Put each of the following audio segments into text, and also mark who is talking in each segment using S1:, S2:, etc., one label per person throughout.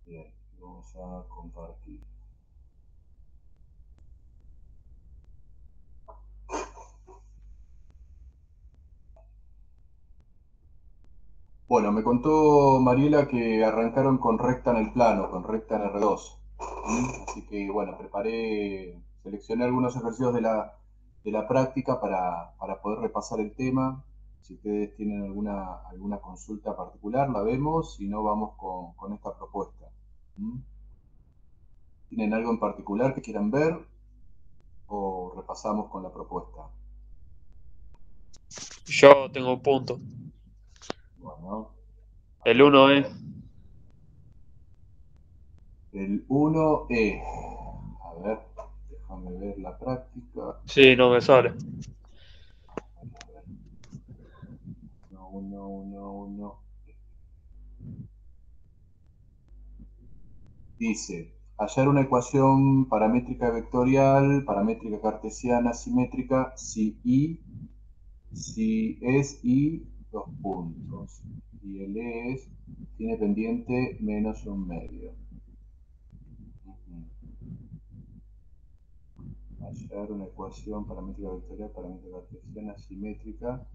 S1: Bien, vamos a compartir. Bueno, me contó Mariela que arrancaron con recta en el plano, con recta en R2. Así que, bueno, seleccioné algunos ejercicios de la práctica para poder repasar el tema. Si ustedes tienen alguna consulta particular, la vemos, si no, vamos con esta propuesta. ¿Mm? ¿Tienen algo en particular que quieran ver o repasamos con la propuesta?
S2: Yo tengo un punto.
S1: Bueno, a
S2: El
S1: ver,
S2: 1 es.
S1: el 1E. A ver, déjame ver la práctica.
S2: Sí, no me sale.
S1: 1, 1, 1. Dice, hallar una ecuación paramétrica vectorial, paramétrica cartesiana, simétrica, si es I, dos puntos. Y el E tiene pendiente menos un medio. Hallar una ecuación paramétrica vectorial, paramétrica cartesiana, simétrica,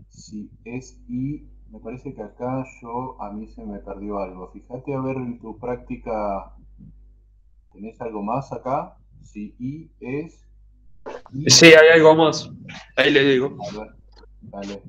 S1: si es I, me parece que acá a mí se me perdió algo. Fíjate a ver en tu práctica, ¿tenés algo más acá? Si I es I,
S2: Sí, hay algo más. Ahí le digo.
S1: a ver, dale.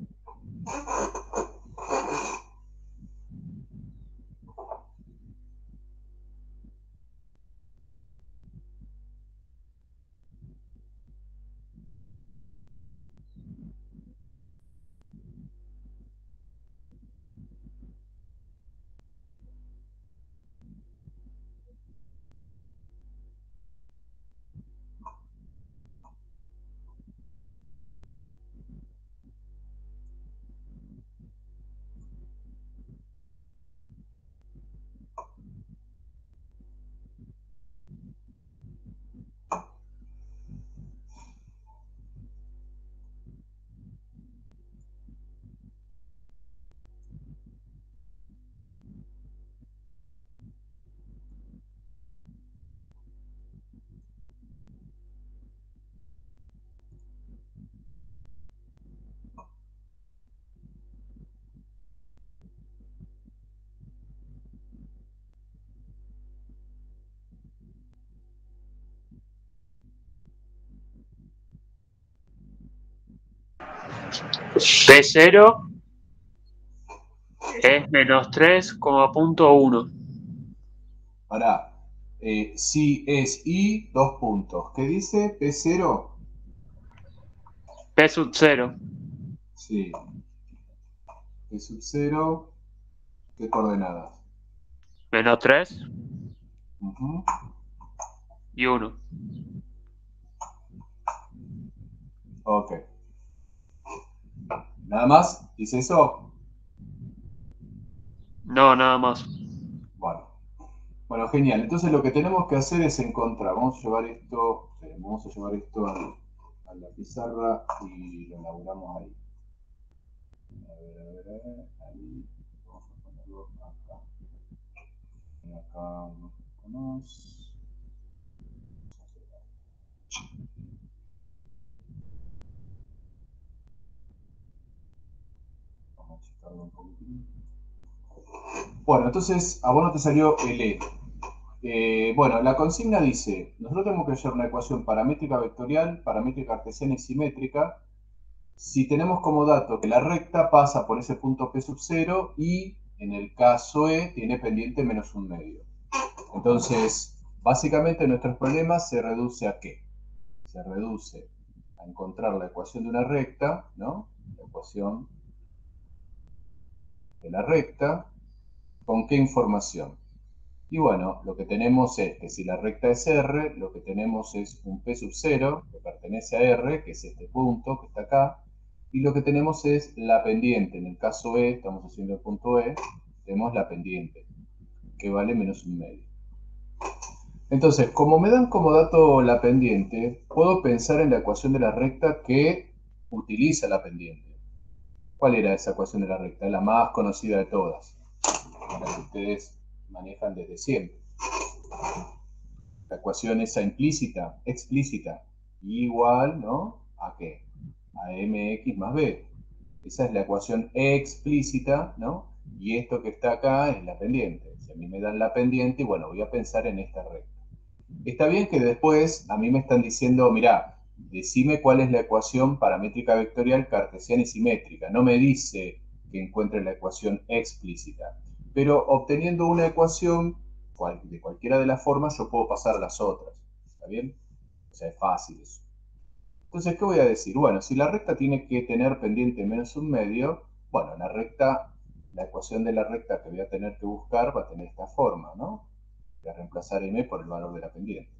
S2: P0 es menos 3,1.
S1: Pará. Si es I, dos puntos. ¿Qué dice? P0.
S2: P sub 0.
S1: Sí. P sub 0. ¿Qué coordenadas?
S2: Menos 3
S1: Ujú.
S2: y 1.
S1: Ok. ¿Nada más? ¿Dice eso?
S2: No, nada más.
S1: Bueno. Bueno, genial. Entonces lo que tenemos que hacer es encontrar. Vamos a llevar esto a la pizarra y lo elaboramos ahí. A ver, ahí. Vamos a ponerlo acá. Y acá unos. Vamos a checarlo un poquitín. Bueno, entonces a vos no te salió el E. Bueno, la consigna dice, nosotros tenemos que hallar una ecuación paramétrica vectorial, paramétrica cartesiana y simétrica, si tenemos como dato que la recta pasa por ese punto P sub 0 y en el caso E tiene pendiente menos un medio. Entonces, básicamente nuestro problema se reduce a ¿qué? Se reduce a encontrar la ecuación de una recta, ¿no? La ecuación de la recta, ¿con qué información? Y bueno, lo que tenemos es que si la recta es R, lo que tenemos es un P sub 0 que pertenece a R, que es este punto que está acá, y lo que tenemos es la pendiente. En el caso E, estamos haciendo el punto E, tenemos la pendiente, que vale menos un medio. Entonces, como me dan como dato la pendiente, puedo pensar en la ecuación de la recta que utiliza la pendiente. ¿Cuál era esa ecuación de la recta? La más conocida de todas, para que ustedes manejan desde siempre. La ecuación esa explícita, igual, ¿no? ¿A qué? A mx más b. Esa es la ecuación explícita, ¿no? Y esto que está acá es la pendiente. Si a mí me dan la pendiente, bueno, voy a pensar en esta recta. Está bien que después a mí me están diciendo, mirá, decime cuál es la ecuación paramétrica vectorial cartesiana y simétrica. No me dice que encuentre la ecuación explícita. Pero obteniendo una ecuación de cualquiera de las formas, yo puedo pasar a las otras. ¿Está bien? O sea, es fácil eso. Entonces, ¿qué voy a decir? Bueno, si la recta tiene que tener pendiente menos un medio, bueno, la ecuación de la recta que voy a tener que buscar va a tener esta forma, ¿no? Voy a reemplazar m por el valor de la pendiente.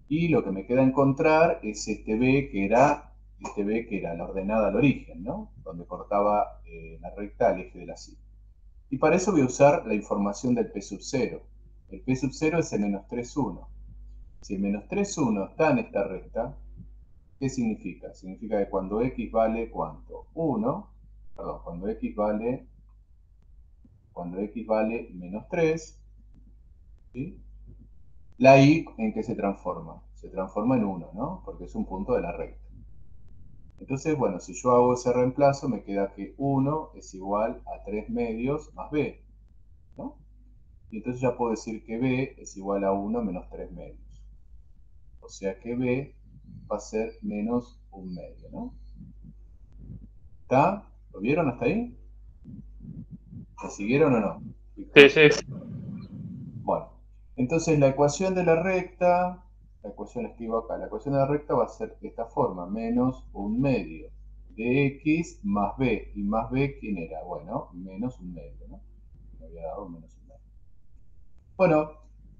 S1: Y lo que me queda encontrar es este b que era la ordenada al origen, ¿no? Donde cortaba la recta al eje de la cita. Y para eso voy a usar la información del p sub 0. El p sub 0 es el menos 3, 1. Si el menos 3, 1 está en esta recta, ¿qué significa? Significa que cuando x vale ¿cuánto? 1, perdón, cuando x vale menos 3, ¿sí? La y, ¿en qué se transforma? Se transforma en 1, ¿no? Porque es un punto de la recta. Entonces, bueno, si yo hago ese reemplazo, me queda que 1 es igual a 3 medios más b, ¿no? Y entonces ya puedo decir que b es igual a 1 menos 3 medios. O sea que b va a ser menos 1 medio, ¿no? ¿Está? ¿Lo vieron hasta ahí? ¿Me siguieron o no?
S2: Sí, sí.
S1: Bueno, entonces la ecuación de la recta, la ecuación la escribo acá, la ecuación de la recta va a ser de esta forma, menos 1 medio de x más b. ¿Y más b quién era? Bueno, menos 1 medio, ¿no? Me había dado menos 1 medio. Bueno,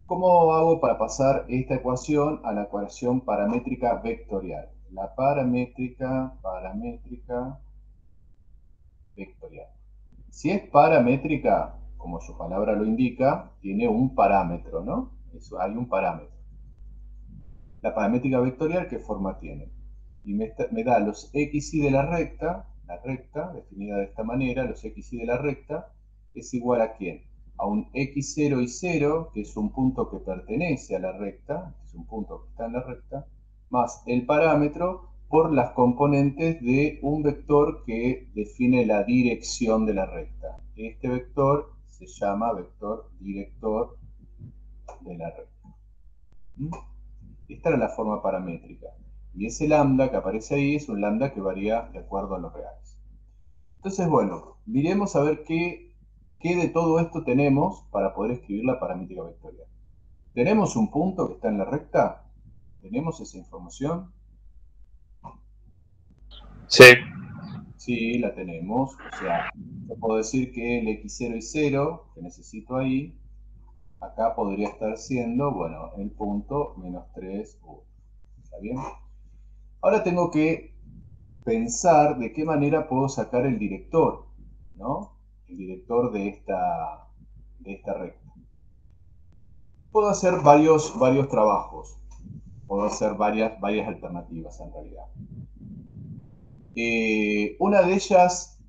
S1: ¿cómo hago para pasar esta ecuación a la ecuación paramétrica vectorial? La paramétrica vectorial. Si es paramétrica, como su palabra lo indica, tiene un parámetro, ¿no? Hay un parámetro. La paramétrica vectorial, ¿qué forma tiene? Y me da los xy de la recta definida de esta manera, los xy de la recta, es igual a ¿quién? A un x0 y 0, que es un punto que pertenece a la recta, es un punto que está en la recta, más el parámetro por las componentes de un vector que define la dirección de la recta. Este vector se llama vector director de la recta. Esta era la forma paramétrica. Y ese lambda que aparece ahí es un lambda que varía de acuerdo a los reales. Entonces, bueno, miremos a ver qué de todo esto tenemos para poder escribir la paramétrica vectorial. ¿Tenemos un punto que está en la recta? ¿Tenemos esa información?
S2: Sí.
S1: Sí, la tenemos. O sea, yo puedo decir que el x0 y 0 que necesito ahí, acá podría estar siendo, bueno, el punto menos 3, 1. ¿Está bien? Ahora tengo que pensar de qué manera puedo sacar el director, ¿no? El director de esta recta. Puedo hacer varios trabajos. Puedo hacer varias alternativas en realidad. Una de ellas,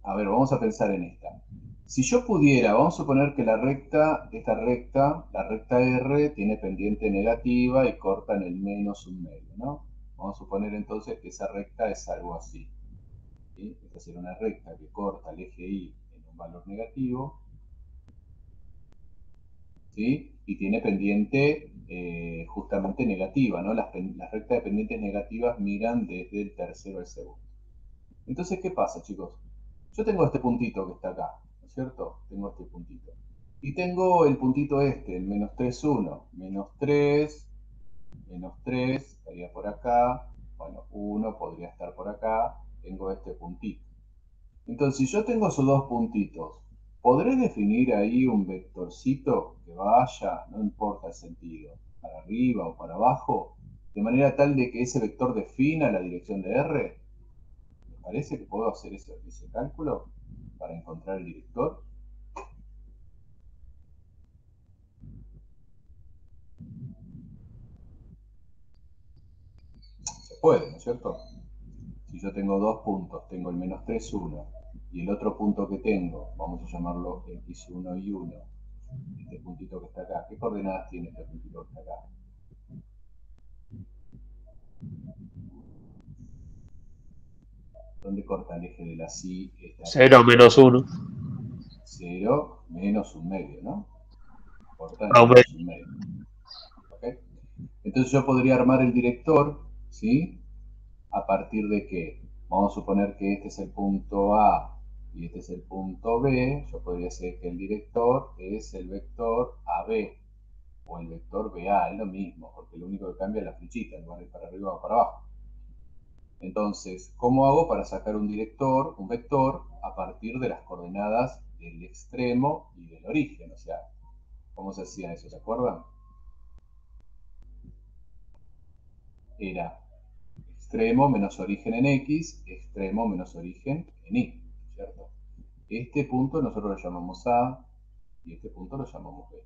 S1: a ver, vamos a pensar en esta. Si yo pudiera, vamos a suponer que la recta R, tiene pendiente negativa y corta en el menos 1 medio, ¿no? Vamos a suponer entonces que esa recta es algo así. ¿Sí? Esta sería una recta que corta el eje Y en un valor negativo, ¿sí? Y tiene pendiente justamente negativa, ¿no? Las rectas de pendientes negativas miran desde el tercero al segundo. Entonces, ¿qué pasa, chicos? Yo tengo este puntito que está acá, ¿no es cierto? Tengo este puntito. Y tengo el puntito este, el menos 3, 1. Menos 3, estaría por acá. Bueno, 1 podría estar por acá. Tengo este puntito. Entonces, si yo tengo esos dos puntitos, ¿podré definir ahí un vectorcito que vaya, no importa el sentido, para arriba o para abajo, de manera tal de que ese vector defina la dirección de R? ¿Me parece que puedo hacer ese cálculo para encontrar el director? Se puede, ¿no es cierto? Si yo tengo dos puntos, tengo el menos 3, 1 y el otro punto que tengo, vamos a llamarlo x1 y 1, este puntito que está acá, ¿qué coordenadas tiene este puntito que está acá? ¿Dónde corta el eje de la sí? Está acá.
S2: 0 menos 1.
S1: 0 menos un medio, ¿no? Corta en
S2: Ah,
S1: menos un medio. ¿Okay? Entonces yo podría armar el director, ¿sí? ¿A partir de qué? Vamos a suponer que este es el punto A y este es el punto B. Yo podría decir que el director es el vector AB o el vector BA, es lo mismo, porque lo único que cambia es la flechita, en lugar de para arriba o para abajo. Entonces, ¿cómo hago para sacar un director, un vector, a partir de las coordenadas del extremo y del origen? O sea, ¿cómo se hacía eso? ¿Se acuerdan? Era extremo menos origen en X, extremo menos origen en Y, ¿cierto? Este punto nosotros lo llamamos A y este punto lo llamamos B.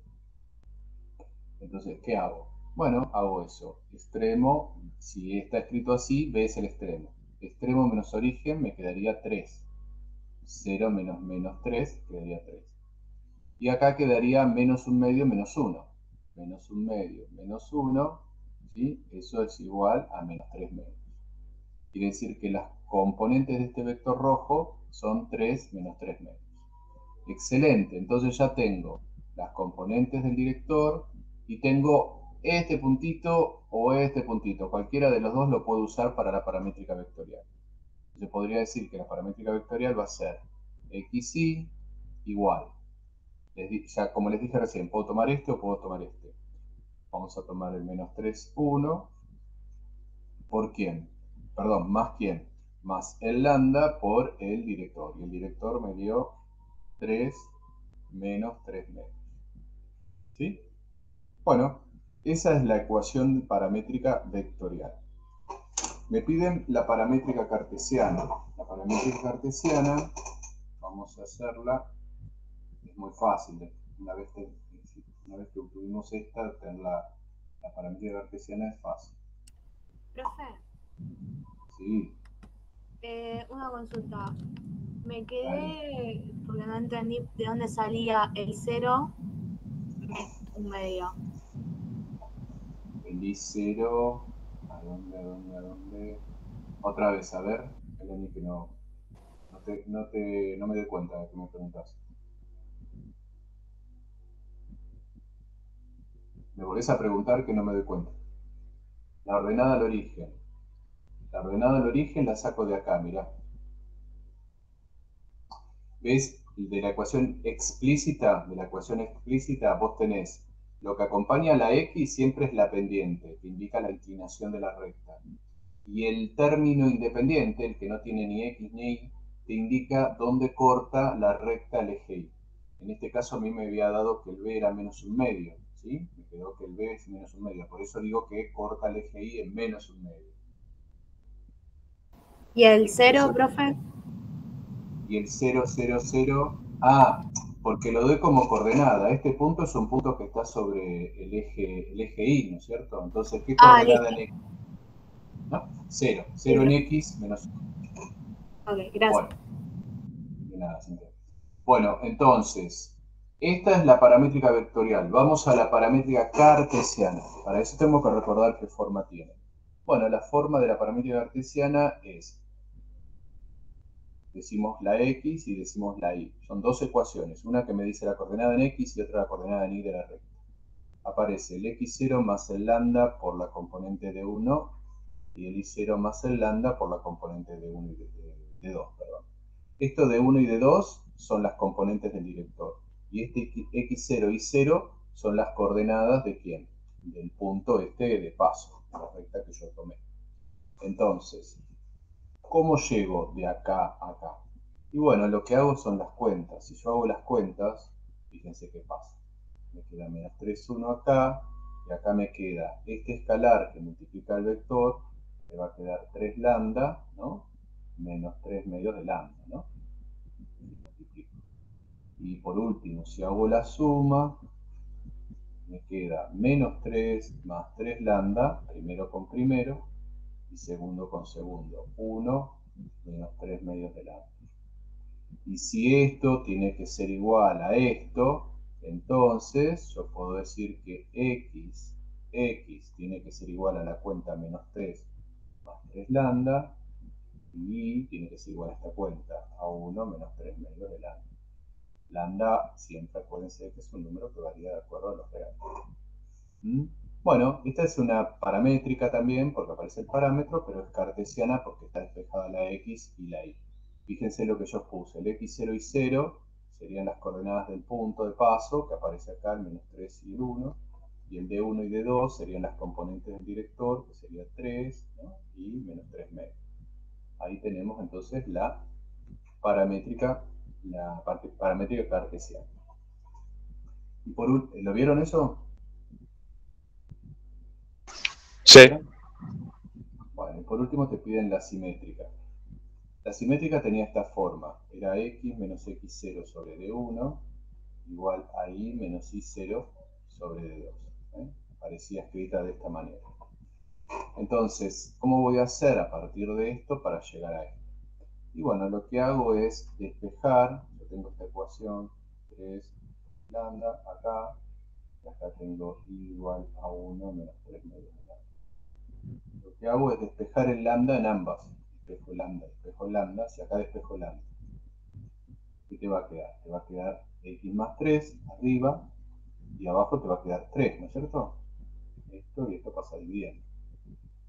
S1: Entonces, ¿qué hago? Bueno, hago eso. Extremo, si está escrito así, B es el extremo. Extremo menos origen me quedaría 3. 0 menos menos 3 quedaría 3. Y acá quedaría menos un medio menos 1. Menos un medio menos 1, ¿sí? Eso es igual a menos 3 medios. Quiere decir que las componentes de este vector rojo son 3 menos 3 medios. Excelente, entonces ya tengo las componentes del director y tengo este puntito o este puntito. Cualquiera de los dos lo puedo usar para la paramétrica vectorial. Yo podría decir que la paramétrica vectorial va a ser xy igual. Ya como les dije recién, puedo tomar este o puedo tomar este. Vamos a tomar el menos 3, 1. ¿Por quién? Perdón, más quién. Más el lambda por el director. Y el director me dio 3 menos 3 medios. ¿Sí? Bueno, esa es la ecuación paramétrica vectorial. Me piden la paramétrica cartesiana. La paramétrica cartesiana, vamos a hacerla, es muy fácil. Una vez que obtuvimos esta, tener la paramétrica cartesiana es fácil.
S3: Profe,
S1: Sí,
S3: una consulta. Me
S1: dale.
S3: quedé porque no entendí de dónde salía el 0 un medio.
S1: El I0, ¿a dónde? Otra vez, a ver, Eleni, que no me doy cuenta de que me preguntas. Me volvés a preguntar que no me doy cuenta. La ordenada al origen. La ordenada al origen la saco de acá, mirá. ¿Ves? De la ecuación explícita, vos tenés lo que acompaña a la X siempre es la pendiente, que indica la inclinación de la recta. Y el término independiente, el que no tiene ni X ni Y, te indica dónde corta la recta el eje Y. En este caso a mí me había dado que el B era menos un medio, ¿sí? Me quedó que el B es menos un medio, por eso digo que corta el eje Y en menos un medio.
S3: ¿Y el 0,
S1: Eso,
S3: profe?
S1: y el 0, 0, 0, porque lo doy como coordenada. Este punto es un punto que está sobre el eje Y, ¿no es cierto? Entonces, ¿qué coordenada
S3: Listo.
S1: en X? ¿No? 0,
S3: Sí,
S1: 0 en
S3: profe.
S1: X menos 1.
S3: Ok, gracias.
S1: Bueno, de nada, Cintia. Bueno, entonces, esta es la paramétrica vectorial. Vamos a la paramétrica cartesiana. Para eso tengo que recordar qué forma tiene. Bueno, la forma de la paramétrica cartesiana es, decimos la X y decimos la Y. Son dos ecuaciones, una que me dice la coordenada en X y otra la coordenada en Y de la recta. Aparece el X0 más el lambda por la componente de 1 y el Y0 más el lambda por la componente de 1 y de 2, perdón. Esto de 1 y de 2 son las componentes del director. Y este X0 y 0 son las coordenadas de quién? Del punto este de paso, la recta que yo tomé. Entonces, ¿cómo llego de acá a acá? Y bueno, lo que hago son las cuentas. Si yo hago las cuentas, fíjense qué pasa. Me queda menos 3, 1 acá, y acá me queda este escalar que multiplica el vector, me va a quedar 3 lambda, ¿no? Menos 3 medios de lambda, ¿no? Y por último, si hago la suma, me queda menos 3 más 3 lambda, primero con primero, y segundo con segundo. 1 menos 3 medios de lambda. Y si esto tiene que ser igual a esto, entonces yo puedo decir que x tiene que ser igual a la cuenta menos 3 más 3 lambda, y tiene que ser igual a esta cuenta, a 1 menos 3 medios de lambda. Lambda siempre acuérdense que es un número que varía de acuerdo a los reales. Bueno, esta es una paramétrica también, porque aparece el parámetro, pero es cartesiana porque está despejada la x y la y. Fíjense lo que yo puse, el x0 y 0 serían las coordenadas del punto de paso, que aparece acá, el menos 3 y el 1, y el d1 y d2 serían las componentes del director, que sería 3, ¿no? Y menos 3 medios. Ahí tenemos entonces la paramétrica cartesiana. Y ¿lo vieron eso?
S2: Sí.
S1: Bueno, y por último te piden la simétrica. La simétrica tenía esta forma, era x menos x0 sobre d1 igual a y menos y0 sobre d2. Parecía escrita de esta manera. Entonces, ¿cómo voy a hacer a partir de esto para llegar a esto? Y bueno, lo que hago es despejar, yo tengo esta ecuación 3 lambda acá, y acá tengo y igual a 1 menos 3 medios de lambda. Lo que hago es despejar el lambda en ambas. Despejo lambda, y acá despejo lambda. ¿Qué te va a quedar? Te va a quedar x más 3 arriba, y abajo te va a quedar 3, ¿no es cierto? Esto y esto pasa dividiendo.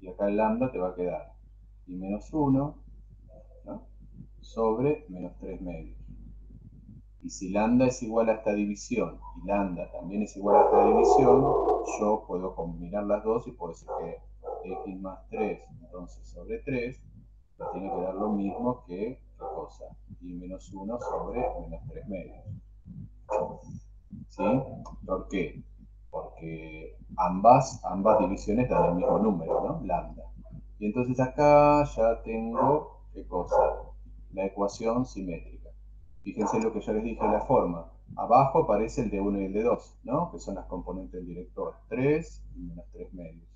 S1: Y acá el lambda te va a quedar y menos 1, ¿no? Sobre menos 3 medios. Y si lambda es igual a esta división y lambda también es igual a esta división, yo puedo combinar las dos y puedo decir que x más 3 entonces sobre 3 me tiene que dar lo mismo que, ¿qué cosa? Y menos 1 sobre menos 3 medios. ¿Sí? ¿Por qué? Porque ambas divisiones dan el mismo número, ¿no? Lambda. Y entonces acá ya tengo, ¿qué cosa? La ecuación simétrica. Fíjense lo que yo les dije de la forma. Abajo aparece el D1 y el D2, ¿no? Que son las componentes del director. 3 y menos 3 medios.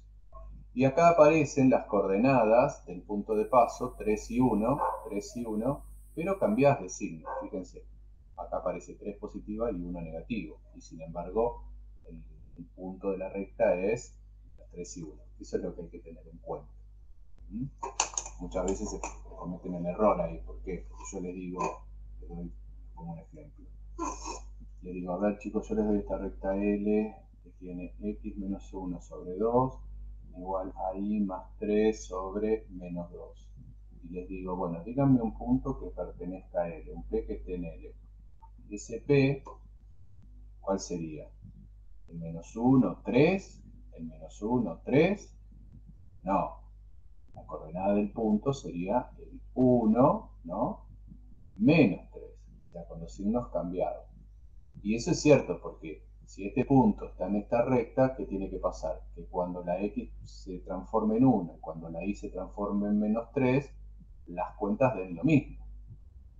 S1: Y acá aparecen las coordenadas del punto de paso, 3 y 1, pero cambiás de signo, fíjense. Acá aparece 3 positiva y 1 negativo. Y sin embargo, el punto de la recta es 3 y 1. Eso es lo que hay que tener en cuenta. Muchas veces se cometen el error ahí. ¿Por qué? Porque yo les digo, les doy como un ejemplo. Les digo, a ver chicos, yo les doy esta recta L que tiene x menos 1 sobre 2 igual a y más 3 sobre menos 2. Y les digo, bueno, díganme un punto que pertenezca a L, un P que esté en L. Ese P, ¿cuál sería? ¿El menos 1, 3? ¿El menos 1, 3? No. La coordenada del punto sería el 1, ¿no? Menos 3, ya con los signos cambiados. Y eso es cierto porque si este punto está en esta recta, ¿qué tiene que pasar? Que cuando la x se transforme en 1 y cuando la y se transforme en menos 3, las cuentas den lo mismo.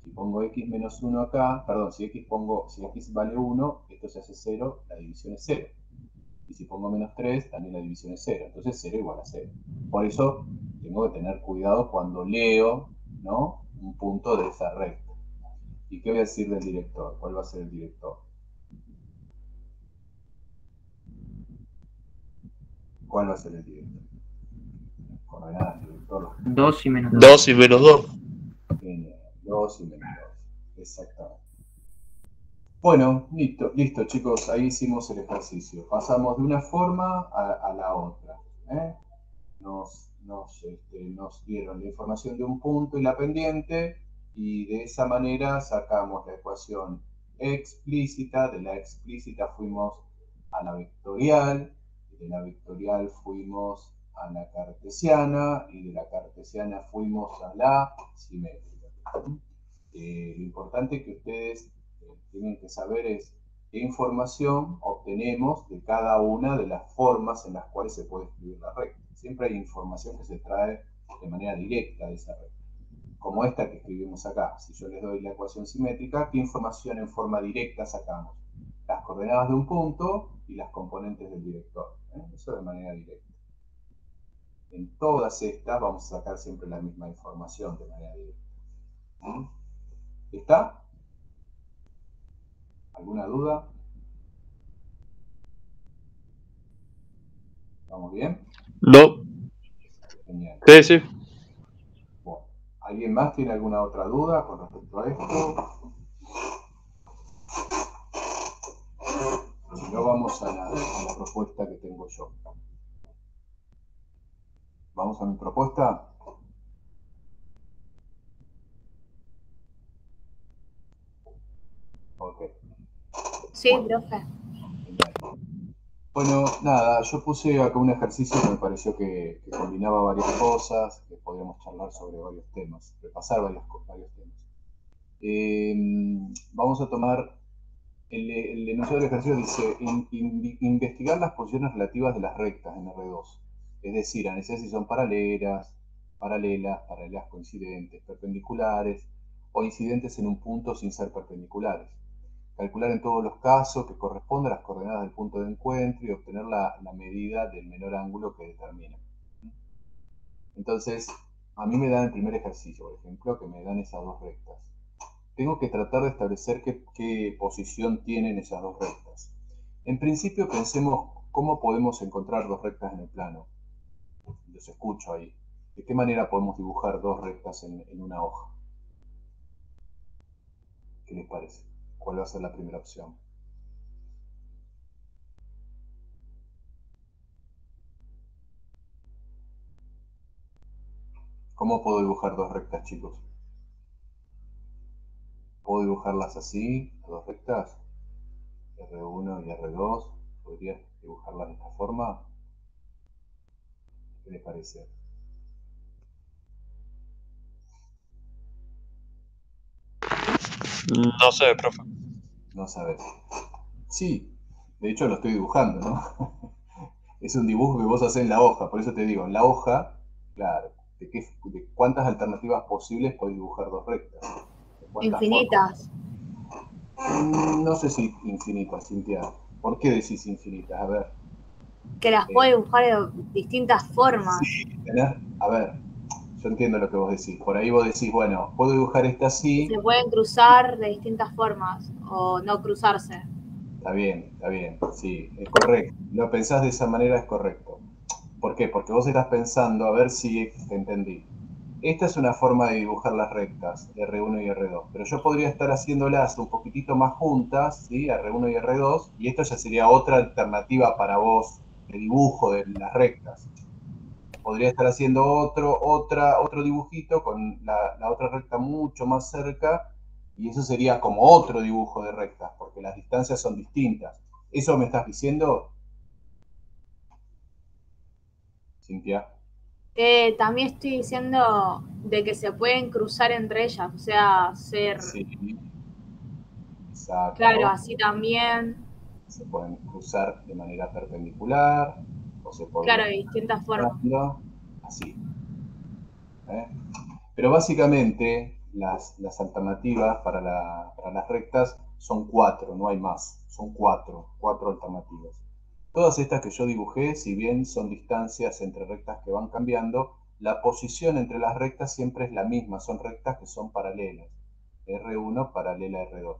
S1: Si pongo x menos 1 acá, perdón, si x vale 1, esto se hace 0, la división es 0. Y si pongo menos 3, también la división es 0. Entonces 0 igual a 0. Por eso tengo que tener cuidado cuando leo, ¿no?, un punto de esa recta. ¿Y qué voy a decir del director? ¿Cuál va a ser el director? ¿Cuál va a ser el director? Coordenadas del director.
S4: 2 y menos 2.
S2: 2 y menos 2.
S1: Genial. 2 y menos 2. Exactamente. Bueno, listo chicos, ahí hicimos el ejercicio. Pasamos de una forma a la otra. Nos dieron la información de un punto y la pendiente, y de esa manera sacamos la ecuación explícita. De la explícita fuimos a la vectorial, de la vectorial fuimos a la cartesiana, y de la cartesiana fuimos a la simétrica. Lo importante que ustedes tienen que saber es qué información obtenemos de cada una de las formas en las cuales se puede escribir la recta. Siempre hay información que se trae de manera directa de esa recta, como esta que escribimos acá. Si yo les doy la ecuación simétrica, ¿qué información en forma directa sacamos? Las coordenadas de un punto y las componentes del director. Eso de manera directa. En todas estas vamos a sacar siempre la misma información de manera directa. ¿Está? ¿Alguna duda? ¿Estamos bien?
S2: No.
S1: Genial.
S2: Sí, sí.
S1: Bueno, ¿alguien más tiene alguna otra duda con respecto a esto? Si no, vamos a la propuesta que tengo yo. ¿Vamos a mi propuesta? Ok.
S3: Sí,
S1: Bueno,
S3: profe.
S1: genial. Bueno, nada, yo puse acá un ejercicio que me pareció que combinaba varias cosas, que podíamos charlar sobre varios temas, repasar varios temas. Vamos a tomar, el enunciado del ejercicio dice, investigar las posiciones relativas de las rectas en R2. Es decir, analizar si son paralelas, coincidentes, perpendiculares o incidentes en un punto sin ser perpendiculares. Calcular en todos los casos que corresponde a las coordenadas del punto de encuentro y obtener la medida del menor ángulo que determina. Entonces, a mí me dan el primer ejercicio, por ejemplo, que me dan esas dos rectas. Tengo que tratar de establecer qué posición tienen esas dos rectas. En principio pensemos cómo podemos encontrar dos rectas en el plano. Los escucho ahí. ¿De qué manera podemos dibujar dos rectas en una hoja? ¿Qué les parece? ¿Cuál va a ser la primera opción? ¿Cómo puedo dibujar dos rectas, chicos? ¿Puedo dibujarlas así, las dos rectas? R1 y R2. ¿Podría dibujarlas de esta forma? ¿Qué les parece?
S2: No sé, profe.
S1: No sabes. Sí, de hecho lo estoy dibujando, ¿no? Es un dibujo que vos haces en la hoja, por eso te digo, en la hoja, claro, de cuántas alternativas posibles podés dibujar dos rectas. ¿De cuántas formas?
S3: Infinitas.
S1: No sé si infinitas, Cintia. ¿Por qué decís infinitas? A ver.
S3: Que las
S1: eh,
S3: puede dibujar de distintas formas.
S1: sí, a ver, yo entiendo lo que vos decís. Por ahí vos decís, bueno, puedo dibujar esta
S3: Que
S1: así.
S3: se pueden cruzar de distintas formas o no cruzarse.
S1: Está bien, sí, es correcto. Lo pensás de esa manera, es correcto. ¿Por qué? Porque vos estás pensando, a ver si te entendí. Esta es una forma de dibujar las rectas, R1 y R2, pero yo podría estar haciéndolas un poquitito más juntas, ¿sí? R1 y R2, y esto ya sería otra alternativa para vos de dibujo de las rectas. Podría estar haciendo otro dibujito con la otra recta mucho más cerca, y eso sería como otro dibujo de rectas, porque las distancias son distintas. ¿Eso me estás diciendo, Cintia?
S3: También estoy diciendo de que se pueden cruzar entre ellas, o sea, ser,
S1: Sí,
S3: claro,
S1: exacto.
S3: así también,
S1: Se pueden cruzar de manera perpendicular o se
S3: claro,
S1: podrían
S3: de
S1: estar
S3: distintas formas.
S1: cruzando así. ¿Eh? Pero básicamente las alternativas para las rectas son cuatro, no hay más. Son cuatro alternativas. Todas estas que yo dibujé, si bien son distancias entre rectas que van cambiando, la posición entre las rectas siempre es la misma, son rectas que son paralelas. R1 paralela a R2.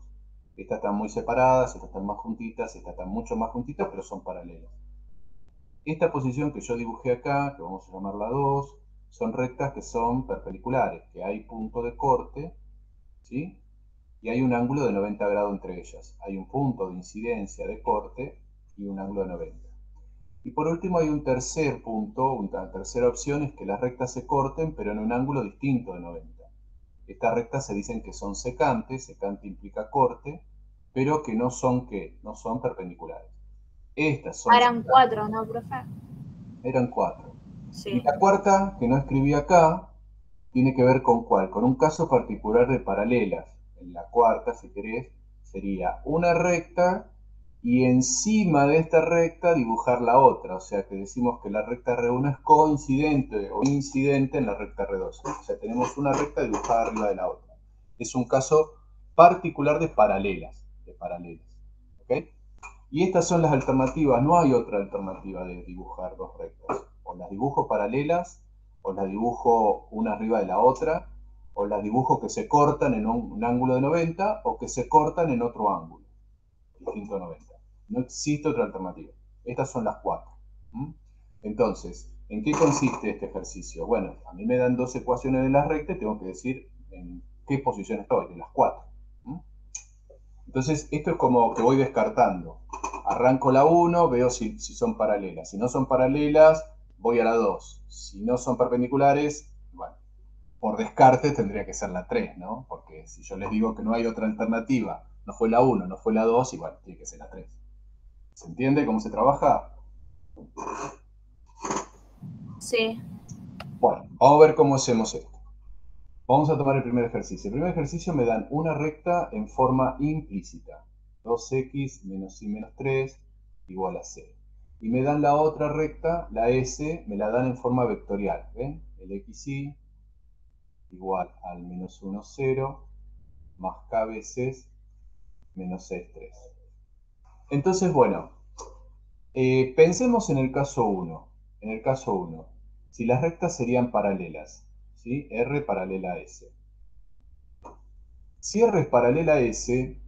S1: Estas están muy separadas, estas están más juntitas, estas están mucho más juntitas, pero son paralelas. Esta posición que yo dibujé acá, que vamos a llamarla 2, son rectas que son perpendiculares, que hay punto de corte, ¿sí? Y hay un ángulo de 90 grados entre ellas. Hay un punto de incidencia de corte y un ángulo de 90. Y por último hay un tercer punto, una tercera opción es que las rectas se corten, pero en un ángulo distinto de 90. Estas rectas se dicen que son secantes, secante implica corte, pero que no son, ¿qué? No son perpendiculares. Estas
S3: Ah,
S1: son
S3: eran
S1: secantes.
S3: cuatro, ¿no, profe?
S1: Eran cuatro. Y
S3: Sí.
S1: la cuarta, que no escribí acá, tiene que ver con cuál, con un caso particular de paralelas. En la cuarta, si querés, sería una recta y encima de esta recta dibujar la otra. O sea que decimos que la recta R1 es coincidente o incidente en la recta R2. O sea, tenemos una recta dibujada arriba de la otra. Es un caso particular de paralelas. ¿Ok? Y estas son las alternativas, no hay otra alternativa de dibujar dos rectas. O las dibujo paralelas, o las dibujo una arriba de la otra, o las dibujo que se cortan en un ángulo de 90 o que se cortan en otro ángulo. distinto 90. No existe otra alternativa. Estas son las 4. Entonces, ¿en qué consiste este ejercicio? Bueno, a mí me dan dos ecuaciones de la recta y tengo que decir en qué posición estoy, de las 4. Entonces, esto es como que voy descartando. Arranco la 1, veo si son paralelas. Si no son paralelas, voy a la 2. Si no son perpendiculares, bueno, por descarte tendría que ser la 3, ¿no? Porque si yo les digo que no hay otra alternativa, no fue la 1, no fue la 2, igual tiene que ser la 3. ¿Se entiende cómo se trabaja?
S3: Sí.
S1: Bueno, vamos a ver cómo hacemos esto. Vamos a tomar el primer ejercicio. El primer ejercicio me dan una recta en forma implícita. 2x menos y menos 3 igual a 0. Y me dan la otra recta, la S, me la dan en forma vectorial. ¿Ven? El xy igual al menos 1, 0, más k veces menos 6, 3. Entonces, bueno, pensemos en el caso 1. En el caso 1, si las rectas serían paralelas, ¿sí? R paralela a S. Si R es paralela a S,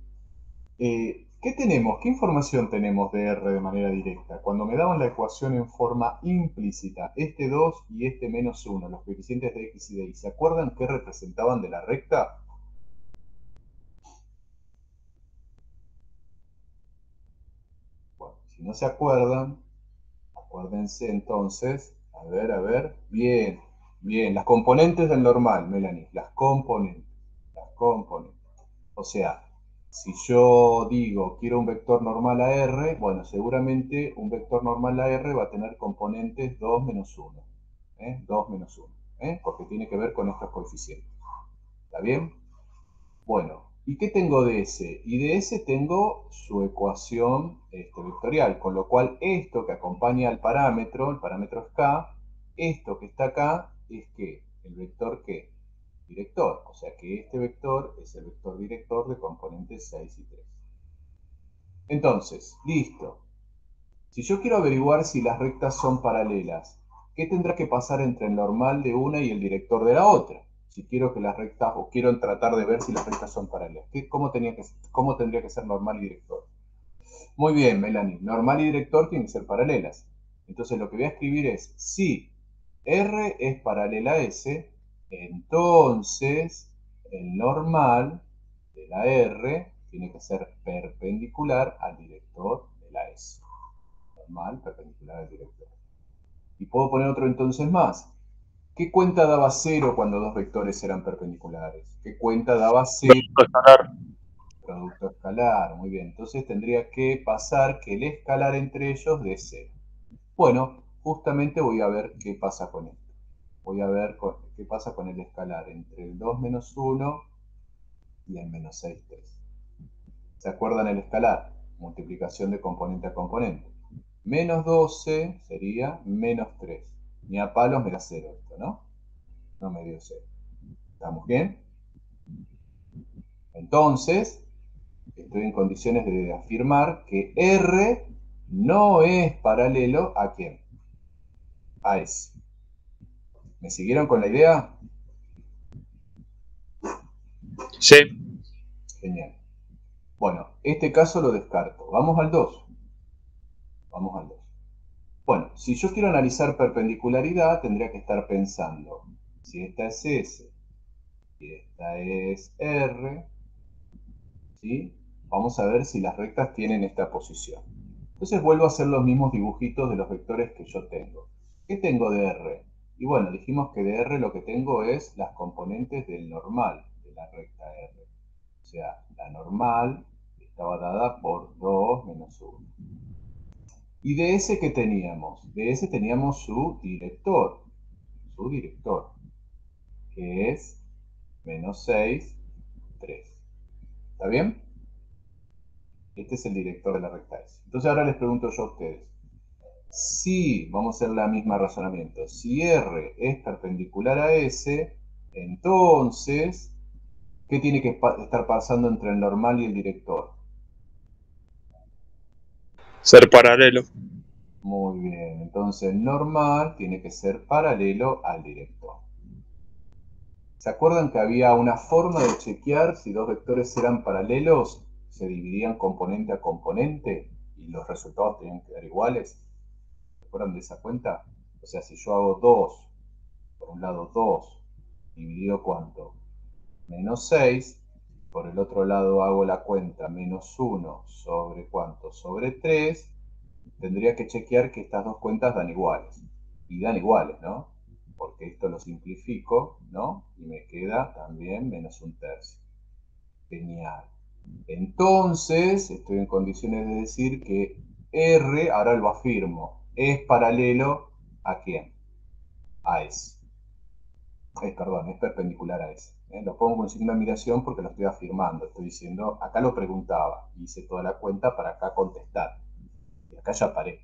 S1: ¿qué tenemos? ¿Qué información tenemos de R de manera directa? Cuando me daban la ecuación en forma implícita, este 2 y este menos 1, los coeficientes de x y de y, ¿se acuerdan qué representaban de la recta? Bueno, si no se acuerdan, acuérdense entonces, a ver, bien, bien, las componentes del normal, Melanie, las componentes. O sea, si yo digo quiero un vector normal a R, bueno, seguramente un vector normal a R va a tener componentes 2 menos 1. 2 menos 1, porque tiene que ver con estos coeficientes. ¿Está bien? Bueno, ¿y qué tengo de S? Y de S tengo su ecuación vectorial, con lo cual esto que acompaña al parámetro, el parámetro es K, esto que está acá es ¿qué? El vector ¿qué? Director, o sea que este vector es el vector director de componentes 6 y 3. Entonces, listo. Si yo quiero averiguar si las rectas son paralelas, ¿qué tendrá que pasar entre el normal de una y el director de la otra? Si quiero que las rectas, o quiero tratar de ver si las rectas son paralelas. ¿Cómo tendría que ser normal y director? Muy bien, Melanie. Normal y director tienen que ser paralelas. Entonces lo que voy a escribir es, si R es paralela a S, entonces el normal de la R tiene que ser perpendicular al director de la S. Normal, perpendicular al director. Y puedo poner otro entonces más. ¿Qué cuenta daba 0 cuando dos vectores eran perpendiculares? ¿Qué cuenta daba 0? Producto escalar, muy bien. Entonces tendría que pasar que el escalar entre ellos dé 0. Bueno, justamente voy a ver qué pasa con esto. Voy a ver qué pasa con el escalar entre el 2 menos 1 y el menos 6, 3. ¿Se acuerdan el escalar? Multiplicación de componente a componente. Menos 12 sería menos 3. Ni a palos me da 0 esto, ¿no? No me dio 0. ¿Estamos bien? Entonces, estoy en condiciones de afirmar que R no es paralelo a ¿quién? A S. ¿Me siguieron con la idea?
S2: Sí.
S1: Genial. Bueno, este caso lo descarto. Vamos al 2. Vamos al 2. Bueno, si yo quiero analizar perpendicularidad, tendría que estar pensando, si esta es S y esta es R, ¿sí? Vamos a ver si las rectas tienen esta posición. Entonces vuelvo a hacer los mismos dibujitos de los vectores que yo tengo. ¿Qué tengo de R? Y bueno, dijimos que de R lo que tengo es las componentes del normal de la recta R. O sea, la normal estaba dada por 2 menos 1. ¿Y de S qué teníamos? De S teníamos su director, que es menos 6, 3. ¿Está bien? Este es el director de la recta S. Entonces ahora les pregunto yo a ustedes. Si, vamos a hacer la misma razonamiento, si R es perpendicular a S, entonces, ¿qué tiene que estar pasando entre el normal y el director?
S2: Ser paralelo.
S1: Muy bien, entonces el normal tiene que ser paralelo al director. ¿Se acuerdan que había una forma de chequear si dos vectores eran paralelos? se dividían componente a componente y los resultados tenían que dar iguales. ¿Se acuerdan de esa cuenta? O sea, si yo hago 2, por un lado 2, dividido ¿cuánto? Menos 6, por el otro lado hago la cuenta menos 1 sobre ¿cuánto? Sobre 3, tendría que chequear que estas dos cuentas dan iguales. Y dan iguales, ¿no? Porque esto lo simplifico, ¿no? Y me queda también menos un tercio. Genial. Entonces, estoy en condiciones de decir que R, ahora lo afirmo, es paralelo ¿a quién? A S. Perdón, es perpendicular a S. Lo pongo en signo de admiración porque lo estoy afirmando. Estoy diciendo, acá lo preguntaba. Hice toda la cuenta para acá contestar. Y acá ya paré.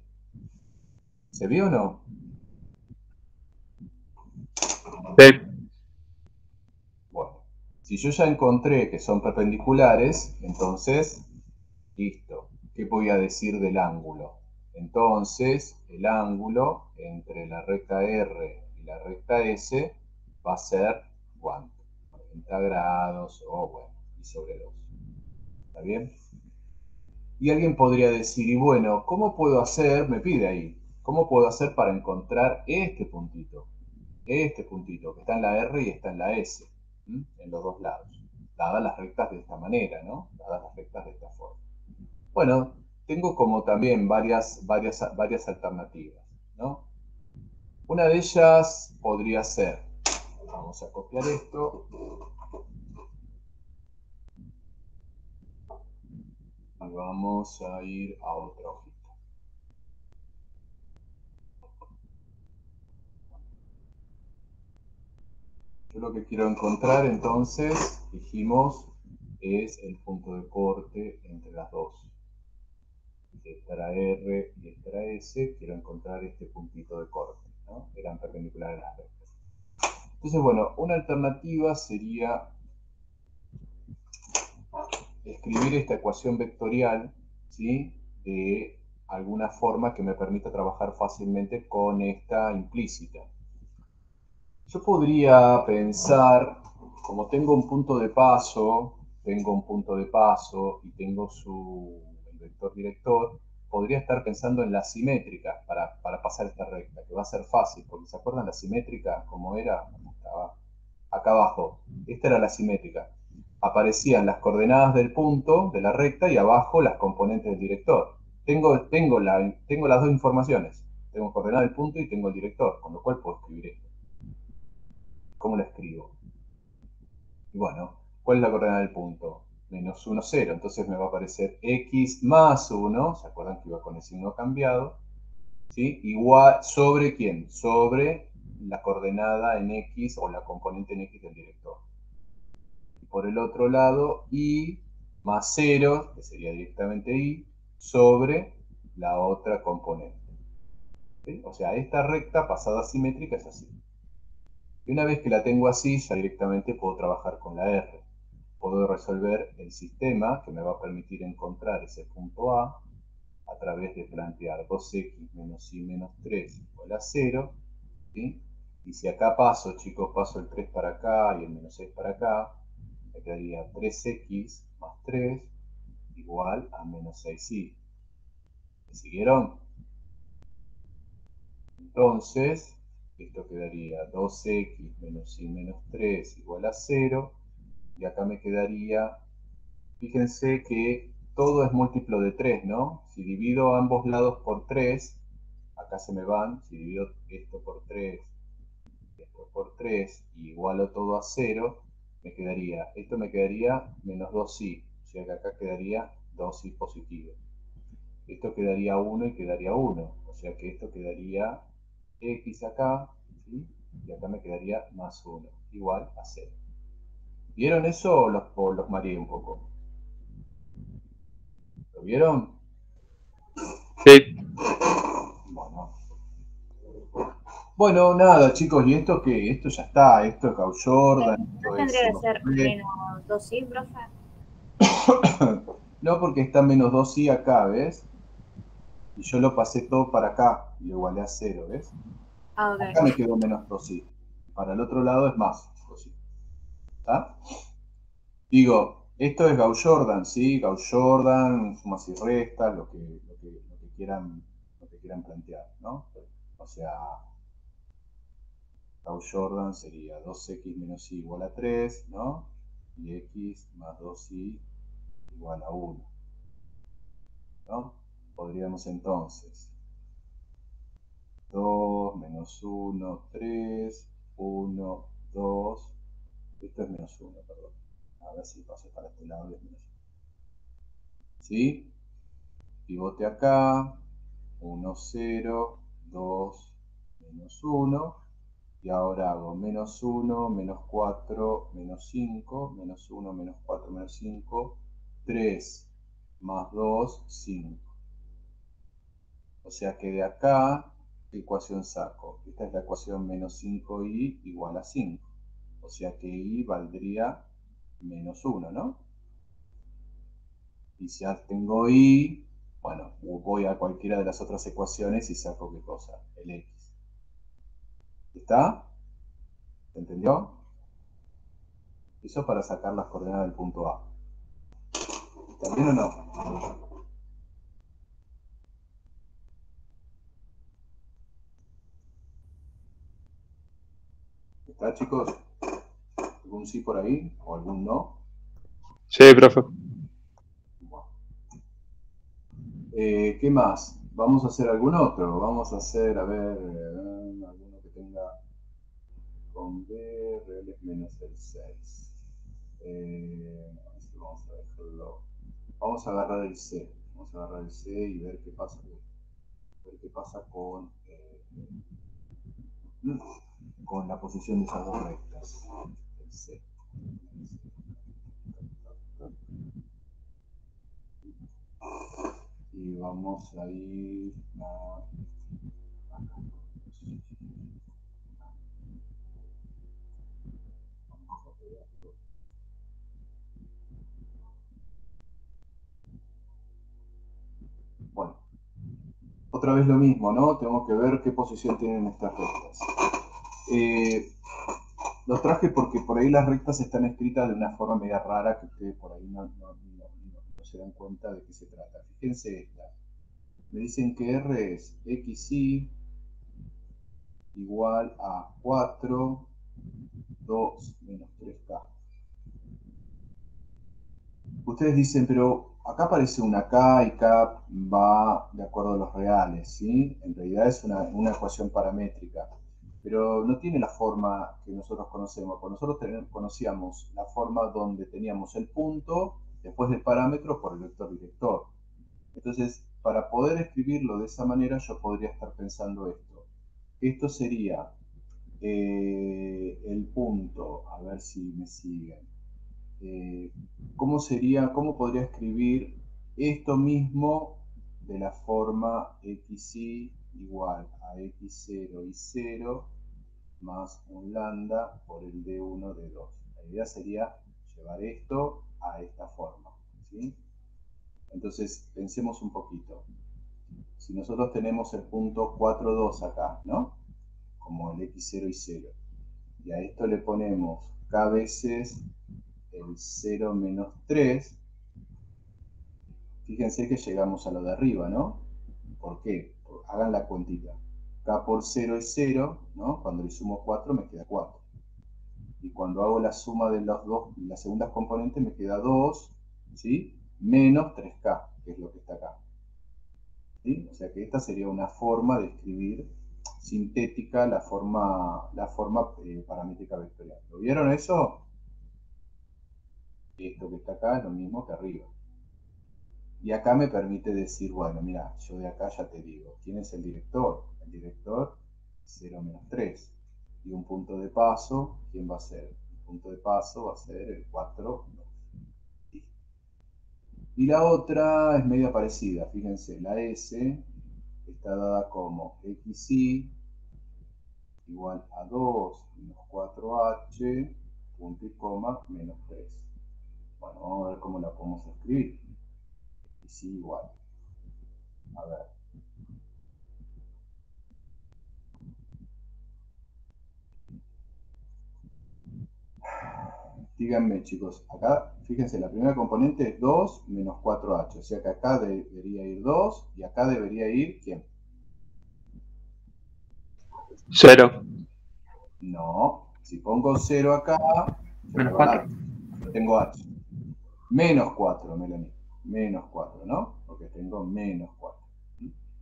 S1: ¿Se vio o no?
S2: Sí.
S1: Bueno, si yo ya encontré que son perpendiculares, entonces, listo. ¿Qué voy a decir del ángulo? Entonces, el ángulo entre la recta R y la recta S va a ser, ¿cuánto? 90 grados o, bueno, y sobre 2. ¿Está bien? Y alguien podría decir, y bueno, ¿cómo puedo hacer? Me pide ahí, ¿cómo puedo hacer para encontrar este puntito? Este puntito, que está en la R y está en la S, ¿m? En los dos lados. Dadas las rectas de esta manera, ¿no? Dadas las rectas de esta forma. Bueno, tengo como también varias alternativas, ¿no? Una de ellas podría ser, vamos a copiar esto, y vamos a ir a otra hojita. Yo lo que quiero encontrar entonces, dijimos, es el punto de corte entre las dos. Esta era R y esta era S, quiero encontrar este puntito de corte, ¿no? Eran perpendiculares las rectas. Entonces, bueno, una alternativa sería escribir esta ecuación vectorial, ¿sí? De alguna forma que me permita trabajar fácilmente con esta implícita. Yo podría pensar, como tengo un punto de paso, y tengo el vector director, podría estar pensando en la simétrica para pasar esta recta, que va a ser fácil, porque ¿se acuerdan la simétrica? ¿Cómo era? Estaba acá abajo. Esta era la simétrica. Aparecían las coordenadas del punto, de la recta, y abajo las componentes del director. Tengo las dos informaciones. Tengo coordenada del punto y tengo el director, con lo cual puedo escribir esto. ¿Cómo lo escribo? Y bueno, ¿cuál es la coordenada del punto? Menos 1, 0. Entonces me va a aparecer x más 1, ¿se acuerdan que iba con el signo cambiado? ¿Sí? Igual, ¿sobre quién? Sobre la coordenada en x o la componente en x del director. Y por el otro lado, y más 0, que sería directamente y, sobre la otra componente. ¿Sí? O sea, esta recta pasada simétrica es así. Y una vez que la tengo así, ya directamente puedo trabajar con la R. Puedo resolver el sistema que me va a permitir encontrar ese punto A través de plantear 2x menos y menos 3 igual a 0. ¿Sí? Y si acá paso, chicos, paso el 3 para acá y el menos 6 para acá, me quedaría 3x más 3 igual a menos 6y. ¿Me siguieron? Entonces, esto quedaría 2x menos y menos 3 igual a 0. Y acá me quedaría, fíjense que todo es múltiplo de 3, ¿no? Si divido ambos lados por 3, acá se me van, si divido esto por 3, esto por 3, y igualo todo a 0, esto me quedaría menos 2y, o sea que acá quedaría 2y positivo. Esto quedaría 1 y quedaría 1, o sea que esto quedaría x acá, ¿sí? Y acá me quedaría más 1, igual a 0. ¿Vieron eso o los mareé un poco? ¿Lo vieron?
S2: Sí.
S1: Bueno, nada, chicos, ¿y esto qué? Esto ya está, esto es Gauss Jordan,
S3: ¿No
S1: esto es...
S3: tendría que ser menos 2i, profe?
S1: No, porque está menos 2i acá, ¿ves? Y yo lo pasé todo para acá, y lo igualé a 0, ¿ves?
S3: Ah,
S1: Acá
S3: ok.
S1: me quedó menos 2i. Para el otro lado es más 2i. ¿Está? Digo, Esto es Gauss-Jordan, ¿sí? Gauss-Jordan, sumas y restas, lo que quieran plantear, ¿no? O sea, Gauss-Jordan sería 2x menos y igual a 3, ¿no? Y x más 2y igual a 1, ¿no? Podríamos entonces 2 menos 1, 3, 1, 2. Esto es menos 1, perdón. A ver si paso para este lado y es menos 1. ¿Sí? Pivote acá. 1, 0, 2, menos 1. Y ahora hago menos 1, menos 4, menos 5, menos 1, menos 4, menos 5, 3 más 2, 5. O sea que de acá, ¿qué ecuación saco? Esta es la ecuación menos 5y igual a 5. O sea que y valdría menos 1, ¿no? Y si ya tengo y, bueno, voy a cualquiera de las otras ecuaciones y saco qué cosa, el x. ¿Está? ¿Se entendió? Eso para sacar las coordenadas del punto A. ¿Está bien o no? ¿Está, chicos? ¿Algún sí por ahí o algún no?
S2: Sí, profe.
S1: Bueno. ¿Qué más? Vamos a hacer algún otro. Vamos a hacer, a ver, alguno que tenga con B, reales menos el 6. Vamos a dejarlo. Vamos a agarrar el C. Vamos a agarrar el C y ver qué pasa. Ver qué pasa con la posición de esas dos rectas. El C. Y vamos a ir a acá. Bueno, otra vez lo mismo, ¿no? Tenemos que ver qué posición tienen estas rectas. Los traje porque por ahí las rectas están escritas de una forma media rara que ustedes por ahí no se dan cuenta de qué se trata. Fíjense esta. Me dicen que R es xy igual a 4, 2 menos 3k. Ustedes dicen, pero acá aparece una K y K va de acuerdo a los reales, ¿sí? En realidad es una ecuación paramétrica, pero no tiene la forma que nosotros conocemos. Pues nosotros conocíamos la forma donde teníamos el punto después del parámetro por el vector director. Entonces, para poder escribirlo de esa manera, yo podría estar pensando esto. Esto sería el punto, a ver si me siguen. ¿Cómo podría escribir esto mismo de la forma xy igual a x0 y 0 más un lambda por el d1 d2? La idea sería llevar esto a esta forma, ¿sí? Entonces, pensemos un poquito. Si nosotros tenemos el punto 4, 2 acá, ¿no? Como el x0 y 0. Y a esto le ponemos k veces el 0 menos 3. Fíjense que llegamos a lo de arriba, ¿no? ¿Por qué? Hagan la cuentita. K por 0 es 0, ¿no? Cuando le sumo 4 me queda 4. Y cuando hago la suma de los dos, las segundas componentes me queda 2, ¿sí? Menos 3K, que es lo que está acá. ¿Sí? O sea que esta sería una forma de escribir sintética la forma paramétrica vectorial. ¿Lo vieron eso? Esto que está acá es lo mismo que arriba. Y acá me permite decir, bueno, mira, yo de acá ya te digo, ¿quién es el director? El director 0 menos 3. Y un punto de paso, ¿quién va a ser? El punto de paso va a ser el 4, 2. Y la otra es media parecida, fíjense, la S está dada como xy igual a 2 menos 4h, punto y coma, menos 3. Bueno, vamos a ver cómo la podemos escribir. Xy igual. A ver. díganme, chicos, acá, fíjense, la primera componente es 2 menos 4h. O sea que acá debería ir 2 y acá debería ir, ¿quién?
S2: 0.
S1: No. Si pongo 0 acá, se me
S2: Menos
S1: va
S2: 4.
S1: h. No tengo h. Menos 4, Melanie. Menos 4, ¿no? Porque tengo menos 4.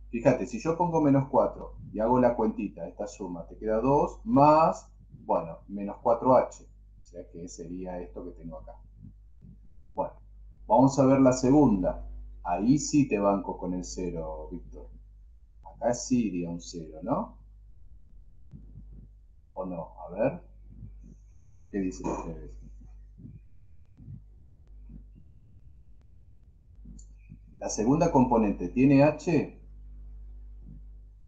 S1: Fíjate, si yo pongo menos 4 y hago la cuentita, esta suma, te queda 2 más, bueno, menos 4h. O sea que sería esto que tengo acá. Bueno, vamos a ver la segunda. Ahí sí te banco con el 0, Víctor. Acá sí iría un 0, ¿no? ¿O no? A ver. ¿Qué dicen ustedes? La segunda componente tiene h.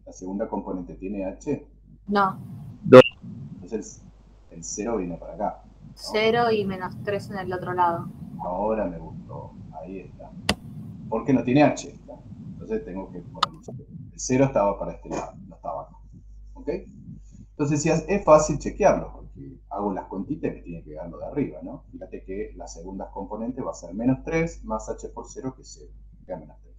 S1: La segunda componente tiene h.
S3: No,
S2: 2.
S1: Entonces el 0 viene para acá, ¿no?
S3: 0 y menos 3 en el otro lado.
S1: Ahora me gustó. Ahí está. Porque no tiene h. ¿No? Entonces tengo que ponerlo. El 0 estaba para este lado, no estaba acá. ¿Ok? Entonces es fácil chequearlo, porque hago las cuentitas y me tiene que dar lo de arriba, ¿no? Fíjate que la segunda componente va a ser menos 3 más h por 0, que es 0. Queda menos 3.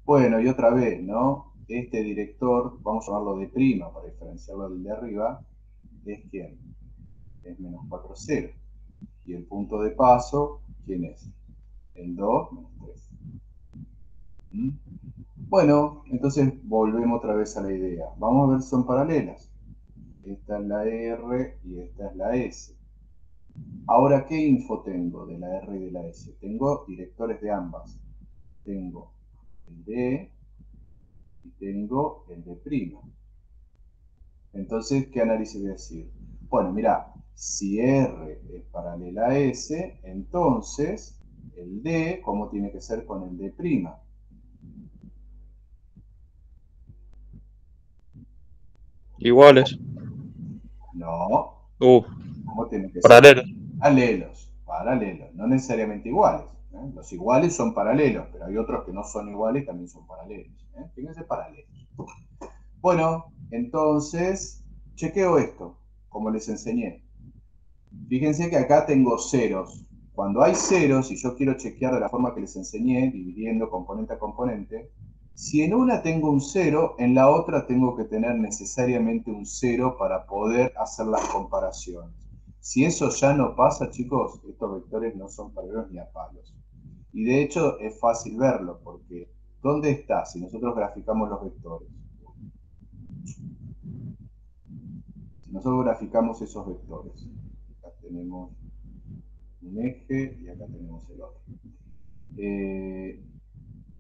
S1: Bueno, y otra vez, ¿no? Este director, vamos a llamarlo de prima para diferenciarlo del de arriba, es ¿quién? Es menos 4, 0. Y el punto de paso, ¿quién es? El 2 menos 3. ¿Mm? Bueno, entonces volvemos otra vez a la idea. Vamos a ver si son paralelas. Esta es la R y esta es la S. Ahora, ¿qué info tengo de la R y de la S? Tengo directores de ambas. Tengo el de y tengo el de prima. Entonces, ¿qué análisis voy a decir? Bueno, mira, si R es paralela a S, entonces el D, ¿cómo tiene que ser con el de prima?
S2: Iguales.
S1: No,
S2: Uh,
S1: ¿cómo tiene que ser?
S2: paralelos.
S1: Paralelos, no necesariamente iguales. ¿Eh? Los iguales son paralelos, pero hay otros que no son iguales y también son paralelos. ¿Eh? Fíjense, paralelos. Bueno, entonces, chequeo esto, como les enseñé. Fíjense que acá tengo ceros. Cuando hay ceros, y yo quiero chequear de la forma que les enseñé, dividiendo componente a componente, si en una tengo un 0, en la otra tengo que tener necesariamente un 0 para poder hacer las comparaciones. Si eso ya no pasa, chicos, estos vectores no son paralelos ni a palos. Y de hecho es fácil verlo, porque ¿dónde está si nosotros graficamos los vectores? Si nosotros graficamos esos vectores, acá tenemos un eje y acá tenemos el otro.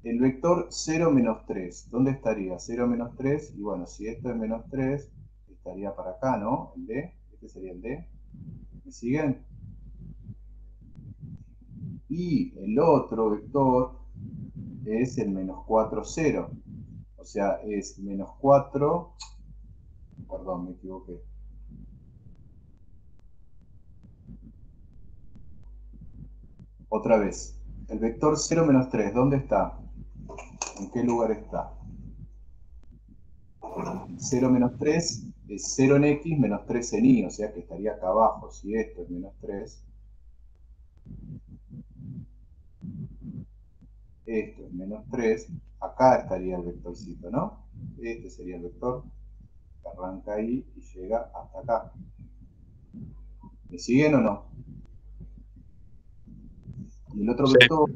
S1: El vector 0 menos 3, ¿dónde estaría? 0 menos 3, y bueno, si esto es menos 3, estaría para acá, ¿no? El D, este sería el D. ¿Me siguen? Y el otro vector es el menos 4, 0. O sea, es menos 4, perdón, me equivoqué. Otra vez, el vector 0 menos 3, ¿dónde está? ¿En qué lugar está? 0 menos 3 es 0 en X menos 3 en Y, o sea que estaría acá abajo. Si esto es menos 3, esto es menos 3, acá estaría el vectorcito, ¿no? Este sería el vector que arranca ahí y llega hasta acá. ¿Me siguen o no? Y el otro
S2: Sí.
S1: vector,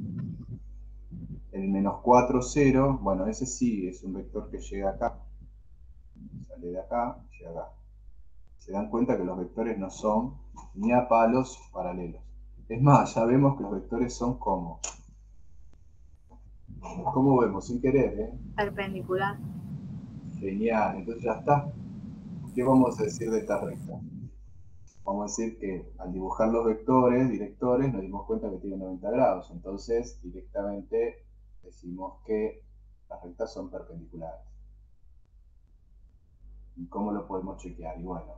S1: el menos 4, 0, bueno, ese sí es un vector que llega acá. Sale de acá y llega acá. Se dan cuenta que los vectores no son ni a palos paralelos. Es más, ya vemos que los vectores son como. ¿Cómo vemos? Sin querer, ¿eh?
S3: Perpendicular.
S1: Genial, entonces ya está. ¿Qué vamos a decir de esta recta? Vamos a decir que al dibujar los vectores, directores, nos dimos cuenta que tienen 90 grados. Entonces, directamente decimos que las rectas son perpendiculares. ¿Y cómo lo podemos chequear? Y bueno,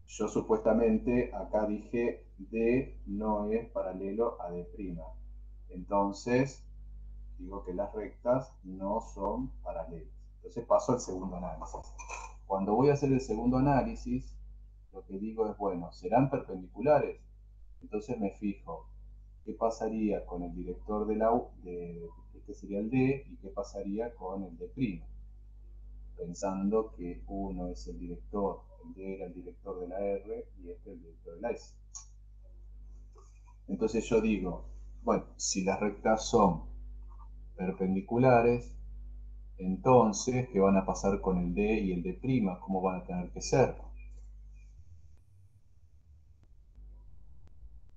S1: yo supuestamente acá dije D no es paralelo a D'. Entonces, digo que las rectas no son paralelas. Entonces paso al segundo análisis. Cuando voy a hacer el segundo análisis, lo que digo es, bueno, ¿serán perpendiculares? Entonces me fijo, ¿qué pasaría con el director de la U, este sería el D, y qué pasaría con el D'? Pensando que uno es el director, el D era el director de la R y este el director de la S. Entonces yo digo, bueno, si las rectas son perpendiculares, entonces, ¿qué van a pasar con el D y el D'? ¿Cómo van a tener que ser?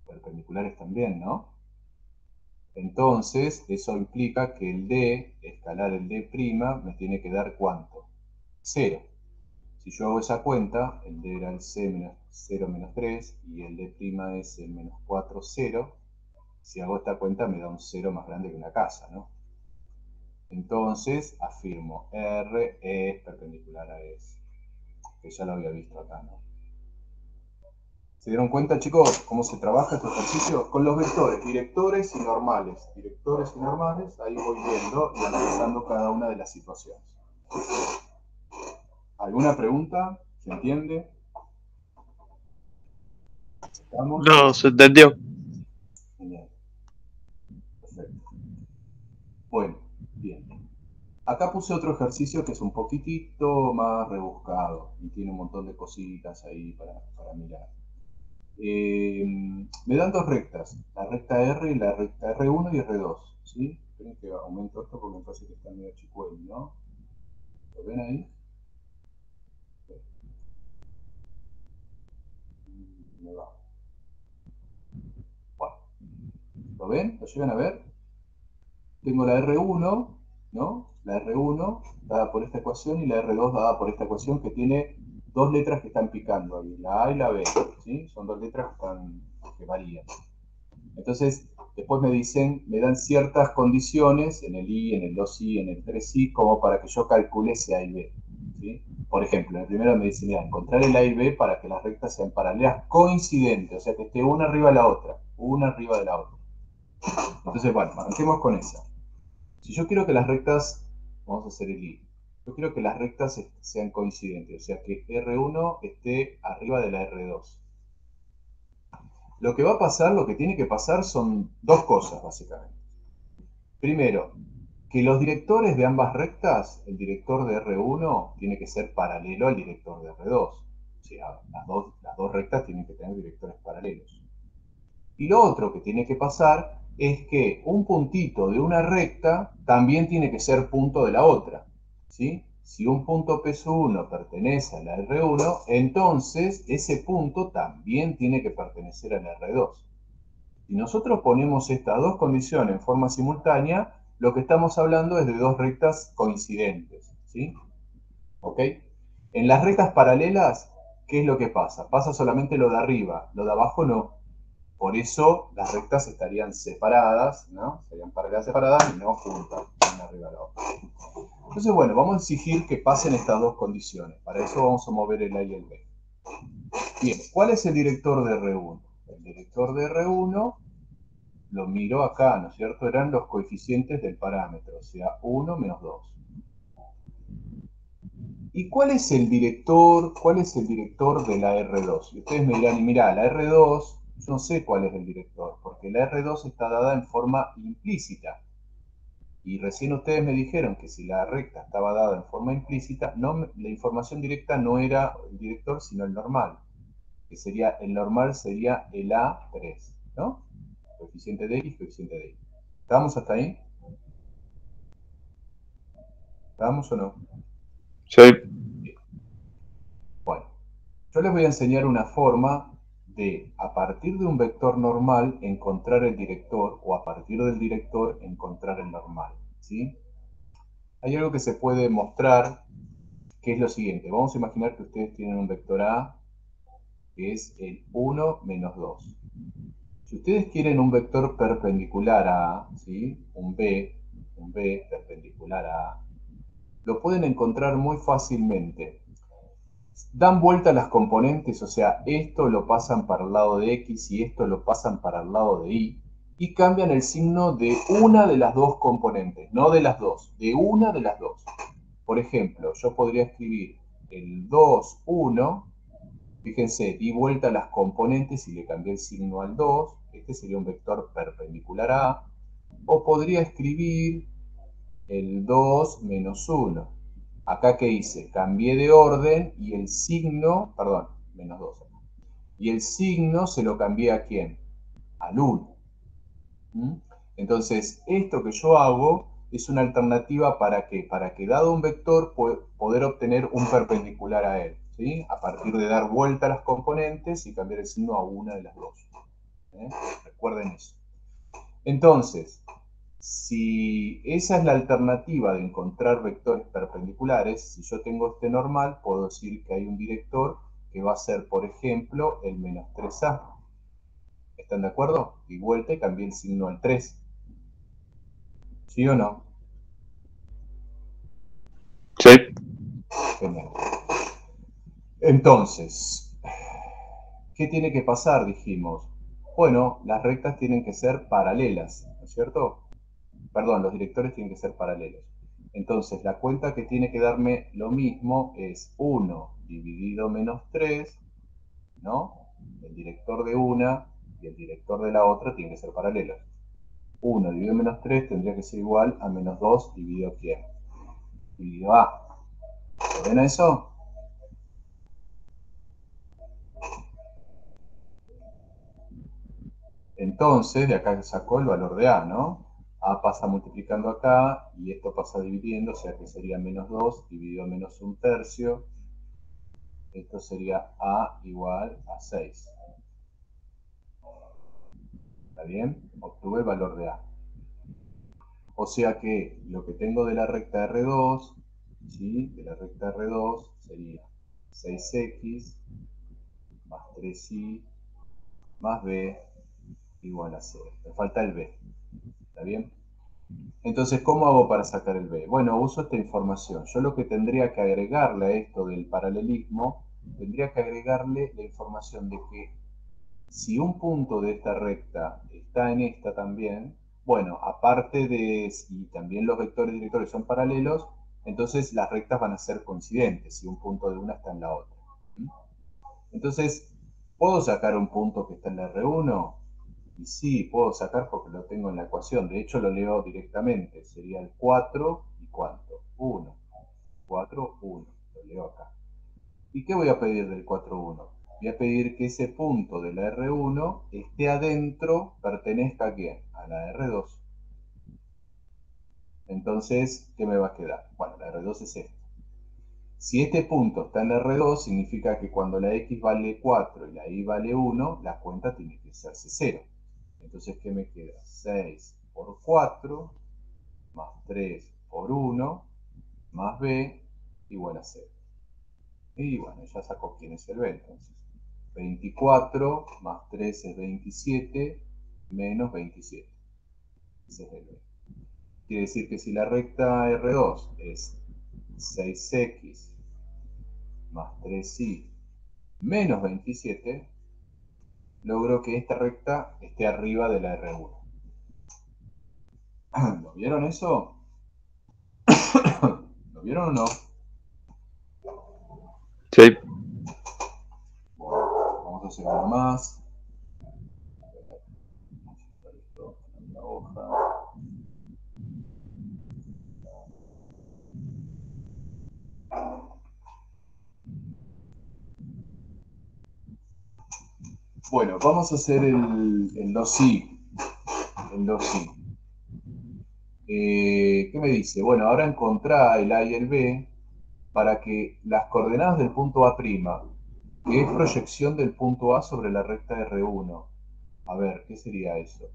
S1: Perpendiculares también, ¿no? Entonces, eso implica que el D, escalar el D', me tiene que dar ¿cuánto? 0. Si yo hago esa cuenta, el D era el C menos 0 menos 3 y el D' es el menos 4, 0. Si hago esta cuenta me da un 0 más grande que una casa, ¿no? Entonces, afirmo, R es perpendicular a S, que ya lo había visto acá, ¿no? ¿Se dieron cuenta, chicos, cómo se trabaja este ejercicio? Con los vectores, directores y normales. Directores y normales, ahí voy viendo y analizando cada una de las situaciones. ¿Alguna pregunta? ¿Se entiende? ¿Estamos?
S2: No, se entendió.
S1: Genial. Perfecto. Bueno, bien. Acá puse otro ejercicio que es un poquitito más rebuscado y tiene un montón de cositas ahí para mirar. Me dan dos rectas, la recta R y la recta R1 y R2, ¿sí? Esperen que aumento esto porque me parece que está medio chicuelo, ¿no? ¿Lo ven ahí? Me va. Bueno, ¿lo ven? ¿Lo llegan a ver? Tengo la R1, ¿no? La R1 dada por esta ecuación y la R2 dada por esta ecuación que tiene dos letras que están picando ahí, la A y la B, ¿sí? Son dos letras que varían. Entonces, después me dicen, me dan ciertas condiciones en el I, en el 2I, en el 3I, como para que yo calcule ese A y B, ¿sí? Por ejemplo, en el primero me dicen, mira, encontrar el A y B para que las rectas sean paralelas coincidentes, o sea, que esté una arriba de la otra, una arriba de la otra. Entonces, bueno, arranquemos con esa. Si yo quiero que las rectas, vamos a hacer el I, yo quiero que las rectas sean coincidentes, o sea, que R1 esté arriba de la R2. Lo que va a pasar, lo que tiene que pasar son dos cosas, básicamente. Primero, que los directores de ambas rectas, el director de R1 tiene que ser paralelo al director de R2. O sea, las dos rectas tienen que tener directores paralelos. Y lo otro que tiene que pasar es que un puntito de una recta también tiene que ser punto de la otra, ¿sí? Si un punto P1 pertenece a la R1, entonces ese punto también tiene que pertenecer a la R2. Si nosotros ponemos estas dos condiciones en forma simultánea, lo que estamos hablando es de dos rectas coincidentes, ¿sí? ¿Ok? En las rectas paralelas, ¿qué es lo que pasa? Pasa solamente lo de arriba, lo de abajo no. Por eso las rectas estarían separadas, ¿no? Serían paralelas separadas y no juntas, una arriba de la otra. Entonces, bueno, vamos a exigir que pasen estas dos condiciones. Para eso vamos a mover el A y el B. Bien, ¿cuál es el director de R1? El director de R1 lo miro acá, ¿no es cierto? Eran los coeficientes del parámetro, o sea, 1 menos 2. ¿Y cuál es el director? ¿Cuál es el director de la R2? Y ustedes me dirán, y mirá, la R2, yo no sé cuál es el director, porque la R2 está dada en forma implícita. Y recién ustedes me dijeron que si la recta estaba dada en forma implícita, no, la información directa no era el director, sino el normal. Que sería, el normal sería el A3, ¿no? Coeficiente de X, coeficiente de Y. ¿Estamos hasta ahí? ¿Estamos o no?
S2: Sí.
S1: Bueno, yo les voy a enseñar una forma de, a partir de un vector normal, encontrar el director, o a partir del director, encontrar el normal, ¿sí? Hay algo que se puede mostrar, que es lo siguiente. Vamos a imaginar que ustedes tienen un vector A, que es el 1 menos 2. Si ustedes quieren un vector perpendicular a A, ¿sí? Un B perpendicular a A, lo pueden encontrar muy fácilmente. Dan vuelta las componentes, o sea, esto lo pasan para el lado de X y esto lo pasan para el lado de Y, y cambian el signo de una de las dos componentes, no de las dos, de una de las dos. Por ejemplo, yo podría escribir el 2, 1, Fíjense, di vuelta a las componentes y le cambié el signo al 2. Este sería un vector perpendicular a A. O podría escribir el 2 menos 1. Acá, ¿qué hice? Cambié de orden y el signo, perdón, menos 2. Y el signo se lo cambié ¿a quién? Al 1. ¿Mm? Entonces, esto que yo hago es una alternativa ¿para qué? Para que dado un vector poder obtener un perpendicular a él, ¿sí? A partir de dar vuelta a las componentes y cambiar el signo a una de las dos. Recuerden eso. Entonces, si esa es la alternativa de encontrar vectores perpendiculares, si yo tengo este normal, puedo decir que hay un director que va a ser, por ejemplo, el menos 3A. ¿Están de acuerdo? Di vuelta y cambié el signo al 3. ¿Sí o no?
S2: Sí.
S1: Genial. Entonces, ¿qué tiene que pasar? Dijimos. Bueno, las rectas tienen que ser paralelas, ¿no es cierto? Perdón, los directores tienen que ser paralelos. Entonces, la cuenta que tiene que darme lo mismo es 1 dividido menos 3, ¿no? El director de una y el director de la otra tienen que ser paralelos. 1 dividido menos 3 tendría que ser igual a menos 2 dividido ¿quién? Dividido A. ¿Lo ven a eso? Entonces, de acá sacó el valor de A, ¿no? A pasa multiplicando acá y esto pasa dividiendo, o sea que sería menos 2 dividido menos 1/3. Esto sería A igual a 6. ¿Está bien? Obtuve el valor de A. O sea que lo que tengo de la recta R2, ¿sí? De la recta R2 sería 6x más 3y más b igual a 0. Me falta el b. ¿Está bien? Entonces, ¿cómo hago para sacar el b? Bueno, uso esta información. Yo lo que tendría que agregarle a esto del paralelismo, tendría que agregarle la información de que si un punto de esta recta está en esta también, bueno, aparte de si también los vectores directores son paralelos, entonces las rectas van a ser coincidentes si un punto de una está en la otra. Entonces, ¿puedo sacar un punto que está en la R1? Y sí, puedo sacar porque lo tengo en la ecuación. De hecho, lo leo directamente. Sería el 4 y ¿cuánto? 1. 4, 1. Lo leo acá. ¿Y qué voy a pedir del 4,1? Voy a pedir que ese punto de la R1 esté adentro, pertenezca ¿a quién? A la R2. Entonces, ¿qué me va a quedar? Bueno, la R2 es esta. Si este punto está en la R2, significa que cuando la X vale 4 y la Y vale 1, la cuenta tiene que hacerse 0. Entonces, ¿qué me queda? 6 por 4 más 3 por 1 más B igual a 0. Y bueno, ya sacó quién es el B entonces. 24 más 3 es 27 menos 27. Ese es el B. Quiere decir que si la recta R2 es 6x más 3y menos 27, logro que esta recta esté arriba de la R1. ¿Lo vieron eso? ¿Lo vieron o no?
S2: Sí.
S1: Bueno, vamos a hacer uno más. La hoja. Bueno, vamos a hacer el 2i. El 2i. ¿Qué me dice? Bueno, ahora encontrá el A y el B para que las coordenadas del punto A', que es proyección del punto A sobre la recta R1. A ver, ¿qué sería eso?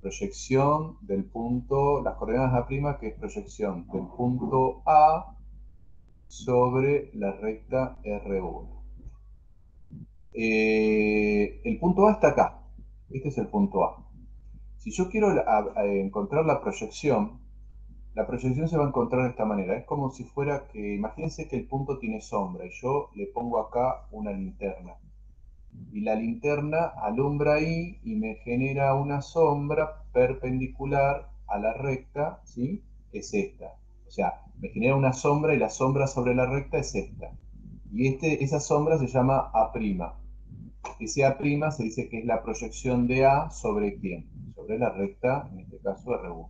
S1: Proyección del punto, las coordenadas A', que es proyección del punto A sobre la recta R1. El punto A está acá. Este es el punto A. Si yo quiero encontrar la proyección se va a encontrar de esta manera. Es como si fuera que, imagínense que el punto tiene sombra y yo le pongo acá una linterna. Y la linterna alumbra ahí y me genera una sombra perpendicular a la recta, ¿sí? Es esta. O sea, me genera una sombra y la sombra sobre la recta es esta. Y esa sombra se llama A'. Ese A' se dice que es la proyección de A sobre quién, sobre la recta, en este caso R1.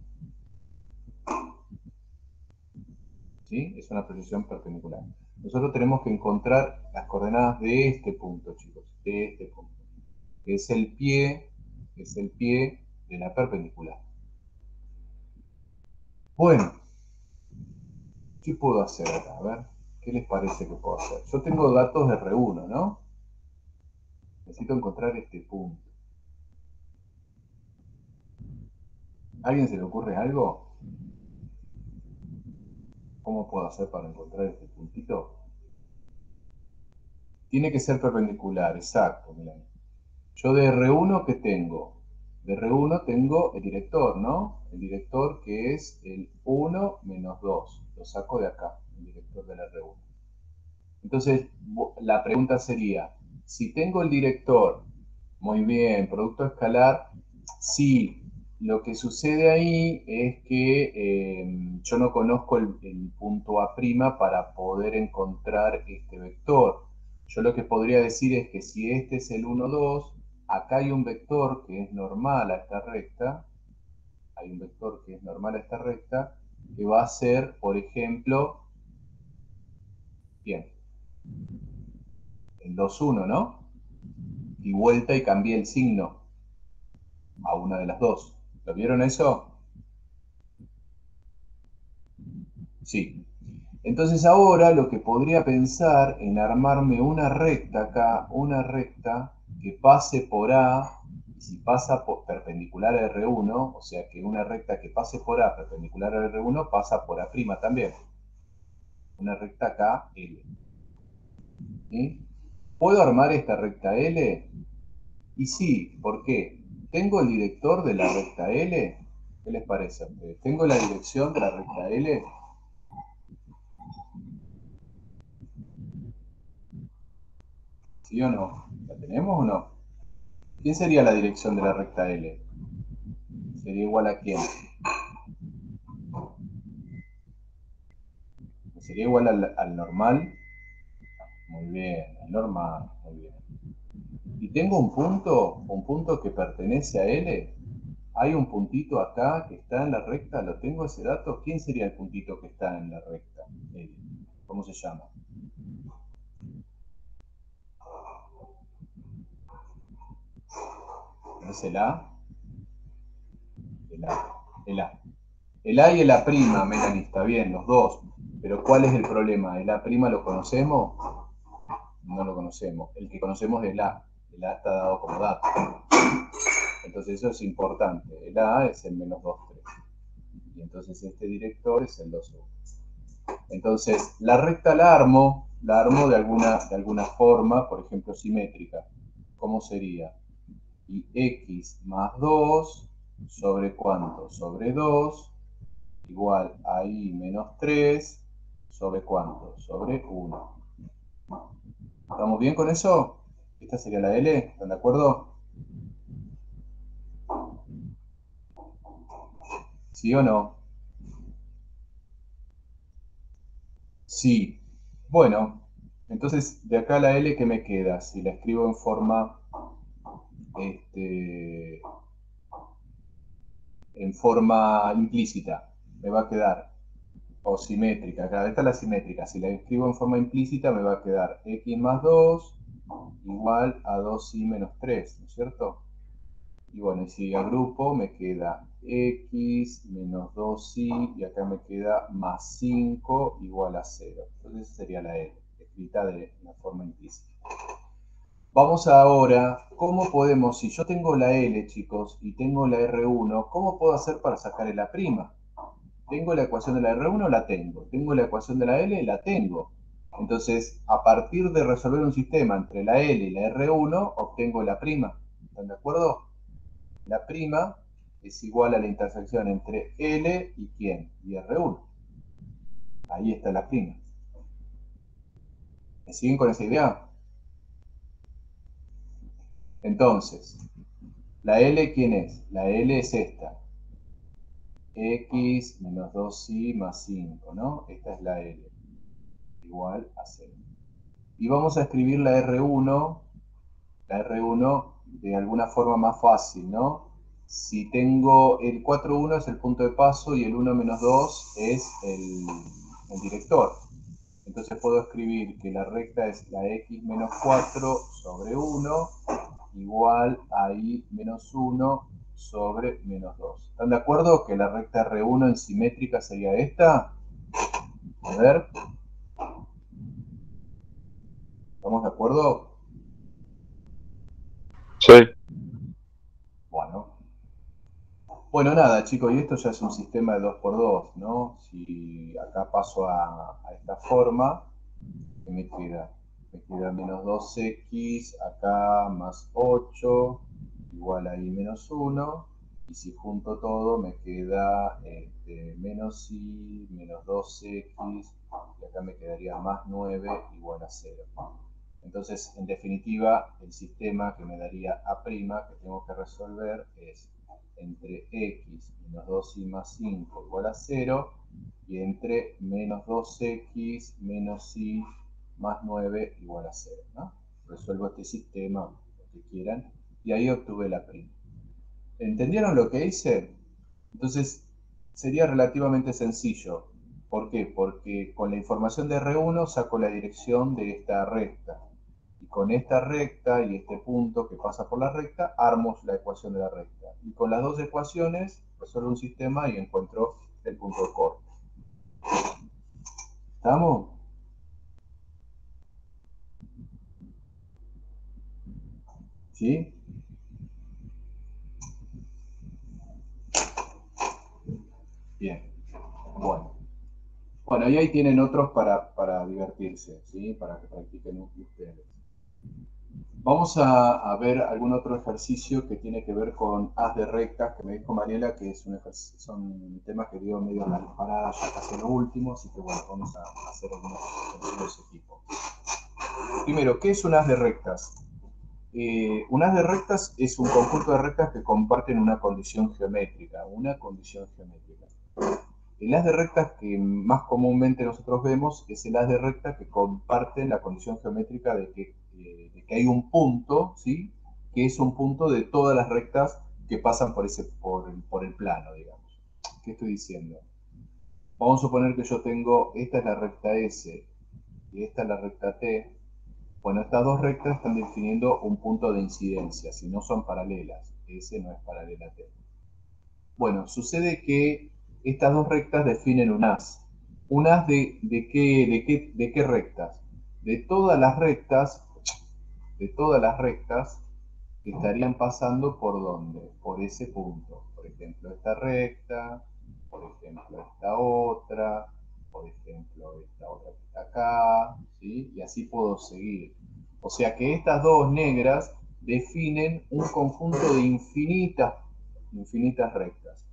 S1: ¿Sí? Es una proyección perpendicular. Nosotros tenemos que encontrar las coordenadas de este punto, chicos, de este punto, que es el pie de la perpendicular. Bueno, ¿qué puedo hacer acá? A ver, ¿qué les parece que puedo hacer? Yo tengo datos de R1, ¿no? Necesito encontrar este punto. ¿A alguien se le ocurre algo? ¿Cómo puedo hacer para encontrar este puntito? Tiene que ser perpendicular, exacto, mirá. Yo de R1, ¿qué tengo? De R1 tengo el director, ¿no? El director que es el 1 menos 2. Lo saco de acá, el director del R1. Entonces, la pregunta sería, si tengo el director, muy bien, producto escalar, sí, lo que sucede ahí es que yo no conozco el punto A' para poder encontrar este vector. Yo lo que podría decir es que si este es el 1, 2, acá hay un vector que es normal a esta recta, hay un vector que es normal a esta recta, que va a ser, por ejemplo, bien, el 2, 1, ¿no? Di vuelta y cambié el signo a una de las dos. ¿Lo vieron eso? Sí. Entonces ahora lo que podría pensar en armarme una recta acá, una recta que pase por A, y si pasa por perpendicular a R1, o sea que una recta que pase por A perpendicular a R1 pasa por A' también. Una recta acá, L. ¿Sí? ¿Puedo armar esta recta L? Y sí, ¿por qué? ¿Tengo el director de la recta L? ¿Qué les parece a ustedes? ¿Tengo la dirección de la recta L? ¿Sí o no? ¿La tenemos o no? ¿Quién sería la dirección de la recta L? ¿Sería igual a quién? ¿Sería igual al normal? Muy bien, al normal, muy bien. ¿Y tengo un punto que pertenece a L? ¿Hay un puntito acá que está en la recta? ¿Lo tengo ese dato? ¿Quién sería el puntito que está en la recta? L. ¿Cómo se llama? ¿No es el A? El A. El A. El A y el A', Melanie, está bien, los dos. Pero ¿cuál es el problema? ¿El A' lo conocemos? No lo conocemos. El que conocemos es el A. El A está dado como dato. Entonces eso es importante. El A es el menos 2, 3. Y entonces este director es el 2, 1. Entonces, la recta la armo de alguna forma, por ejemplo, simétrica. ¿Cómo sería? Y x más 2 sobre ¿cuánto? Sobre 2 igual a y menos 3 sobre ¿cuánto? Sobre 1. ¿Estamos bien con eso? Esta sería la L, ¿están de acuerdo? ¿Sí o no? Sí. Bueno, entonces de acá la L, ¿qué me queda? Si la escribo en forma, en forma implícita, me va a quedar, o simétrica, acá esta es la simétrica, si la escribo en forma implícita me va a quedar x más 2 igual a 2y menos 3, ¿no es cierto? Y bueno, y si agrupo me queda x menos 2y y acá me queda más 5 igual a 0. Entonces esa sería la L, escrita de una forma implícita. Vamos ahora, ¿cómo podemos, si yo tengo la L, chicos, y tengo la R1, ¿cómo puedo hacer para sacar el A'? ¿Tengo la ecuación de la R1? La tengo. ¿Tengo la ecuación de la L? La tengo. Entonces, a partir de resolver un sistema entre la L y la R1, obtengo la prima. ¿Están de acuerdo? La prima es igual a la intersección entre L y ¿quién? Y R1. Ahí está la prima. ¿Me siguen con esa idea? Entonces, ¿la L quién es? La L es esta. X menos 2y más 5, ¿no? Esta es la L. Igual a 0. y vamos a escribir la R1 de alguna forma más fácil, ¿no? Si tengo el 4,1 es el punto de paso y el 1 menos 2 es el director. Entonces puedo escribir que la recta es la x menos 4 sobre 1 igual a y menos 1 sobre menos 2. ¿Están de acuerdo que la recta R1 en simétrica sería esta? A ver. ¿Estamos de acuerdo?
S2: Sí.
S1: Bueno, nada, chicos, y esto ya es un sistema de 2×2, ¿no? Si acá paso a esta forma, ¿qué me queda? Me queda menos 2x, acá más 8, igual a y menos 1, y si junto todo me queda menos y, menos 2x, y acá me quedaría más 9, igual a 0. Entonces, en definitiva, el sistema que me daría A', que tengo que resolver, es entre x menos 2y más 5 igual a 0, y entre menos 2x menos y más 9 igual a 0, ¿no? Resuelvo este sistema, lo que quieran, y ahí obtuve la prima. ¿Entendieron lo que hice? Entonces, sería relativamente sencillo. ¿Por qué? Porque con la información de R1 saco la dirección de esta recta. Y con esta recta y este punto que pasa por la recta, armo la ecuación de la recta. Y con las dos ecuaciones resuelvo un sistema y encuentro el punto de corte. ¿Estamos? ¿Sí? Bien. Bueno. Bueno, y ahí tienen otros para divertirse, ¿sí? Para que practiquen ustedes. Vamos a ver algún otro ejercicio que tiene que ver con haz de rectas, que me dijo Mariela que es un ejercicio, son temas que dio medio la disparada ya casi lo último, así que bueno, vamos a hacer algunos ejercicios de ese tipo. Primero, ¿qué es un haz de rectas? Un haz de rectas es un conjunto de rectas que comparten una condición geométrica, El haz de rectas que más comúnmente nosotros vemos es el haz de rectas que comparten la condición geométrica de que hay un punto, ¿sí? Que es un punto de todas las rectas que pasan por el plano, digamos. ¿Qué estoy diciendo? Vamos a suponer que yo tengo, esta es la recta S y esta es la recta T. Bueno, estas dos rectas están definiendo un punto de incidencia, si no son paralelas. S no es paralela a T. Bueno, sucede que estas dos rectas definen un haz. ¿Un haz de qué rectas? De todas las rectas que estarían pasando por ¿dónde? Por ese punto. Por ejemplo, esta recta, por ejemplo, esta otra, por ejemplo, esta otra que está acá, ¿sí? Y así puedo seguir. O sea que estas dos negras definen un conjunto de infinitas rectas.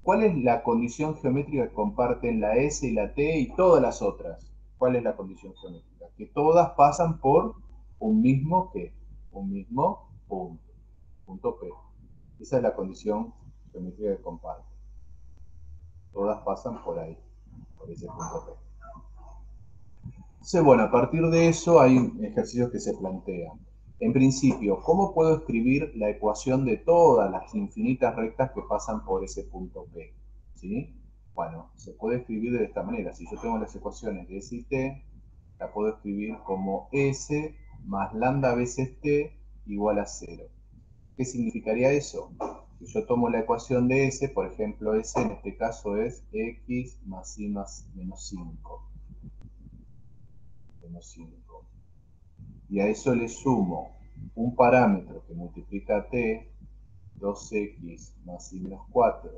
S1: ¿Cuál es la condición geométrica que comparten la S y la T y todas las otras? ¿Cuál es la condición geométrica? Que todas pasan por un mismo ¿qué? Un mismo punto. Punto P. Esa es la condición geométrica que comparten. Todas pasan por ahí, por ese punto P. Entonces, bueno, a partir de eso hay ejercicios que se plantean. En principio, ¿cómo puedo escribir la ecuación de todas las infinitas rectas que pasan por ese punto P? ¿Sí? Bueno, se puede escribir de esta manera. Si yo tengo las ecuaciones de S y T, la puedo escribir como S más lambda veces T igual a 0. ¿Qué significaría eso? Si yo tomo la ecuación de S, por ejemplo, S en este caso es X más Y más menos 5. Y a eso le sumo un parámetro que multiplica T, 2x más y menos 4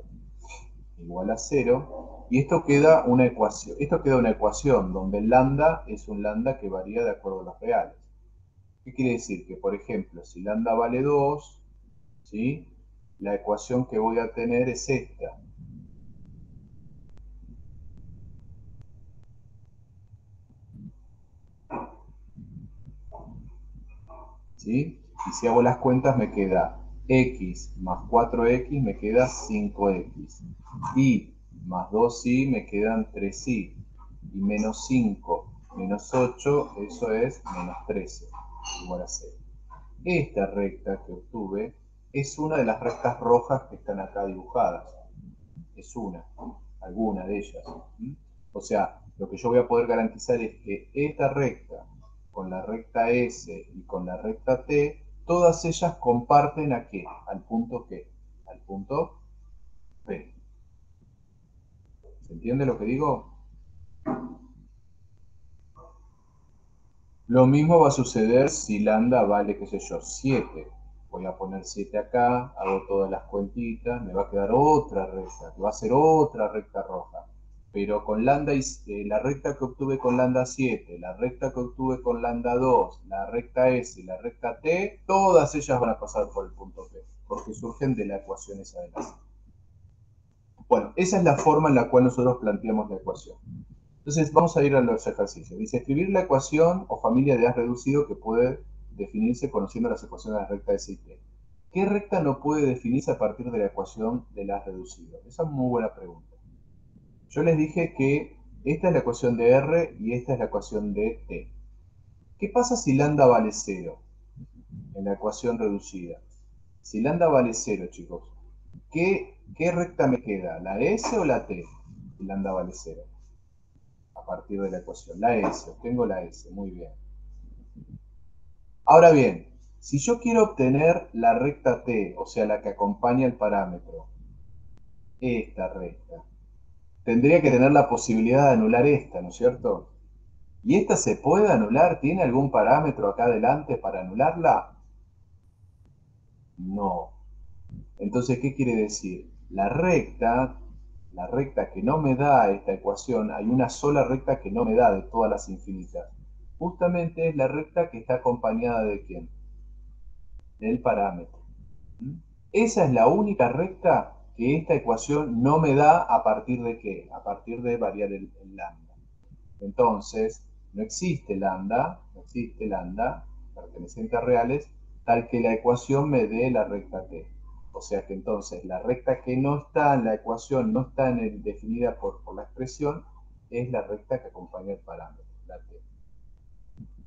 S1: igual a 0, y esto queda una ecuación donde el lambda es un lambda que varía de acuerdo a los reales. ¿Qué quiere decir? Que, por ejemplo, si lambda vale 2, ¿sí? La ecuación que voy a tener es esta. ¿Sí? Y si hago las cuentas me queda x más 4x me queda 5x. Y más 2y me quedan 3y. Y menos 5 menos 8, eso es menos 13, igual a 0. Esta recta que obtuve es una de las rectas rojas que están acá dibujadas. Es una, alguna de ellas. O sea, lo que yo voy a poder garantizar es que esta recta, con la recta S y con la recta T, todas ellas comparten ¿a qué? Al punto ¿qué? Al punto P. ¿Se entiende lo que digo? Lo mismo va a suceder si lambda vale, qué sé yo, 7. Voy a poner 7 acá, hago todas las cuentitas, me va a quedar otra recta, que va a ser otra recta roja. Pero con lambda y la recta que obtuve con lambda 7, la recta que obtuve con lambda 2, la recta S y la recta T, todas ellas van a pasar por el punto P, porque surgen de la ecuación esa de la C. Bueno, esa es la forma en la cual nosotros planteamos la ecuación. Entonces vamos a ir a los ejercicios. Dice, escribir la ecuación o familia de A reducido que puede definirse conociendo las ecuaciones de la recta S y T. ¿Qué recta no puede definirse a partir de la ecuación del A reducido? Esa es muy buena pregunta. Yo les dije que esta es la ecuación de R y esta es la ecuación de T. ¿Qué pasa si lambda vale 0 en la ecuación reducida? Si lambda vale 0, chicos, ¿qué recta me queda? ¿La S o la T? Si lambda vale 0. A partir de la ecuación. La S, obtengo la S, muy bien. Ahora bien, si yo quiero obtener la recta T, o sea, la que acompaña el parámetro, esta recta, tendría que tener la posibilidad de anular esta, ¿no es cierto? ¿Y esta se puede anular? ¿Tiene algún parámetro acá adelante para anularla? No. Entonces, ¿qué quiere decir? La recta que no me da esta ecuación, hay una sola recta que no me da de todas las infinitas. Justamente es la recta que está acompañada de ¿quién? Del parámetro. Esa es la única recta que esta ecuación no me da a partir de ¿qué? A partir de variar el lambda. Entonces, no existe lambda perteneciente a reales, tal que la ecuación me dé la recta t. O sea que entonces la recta que no está en la ecuación, no está definida por la expresión, es la recta que acompaña el parámetro, la t.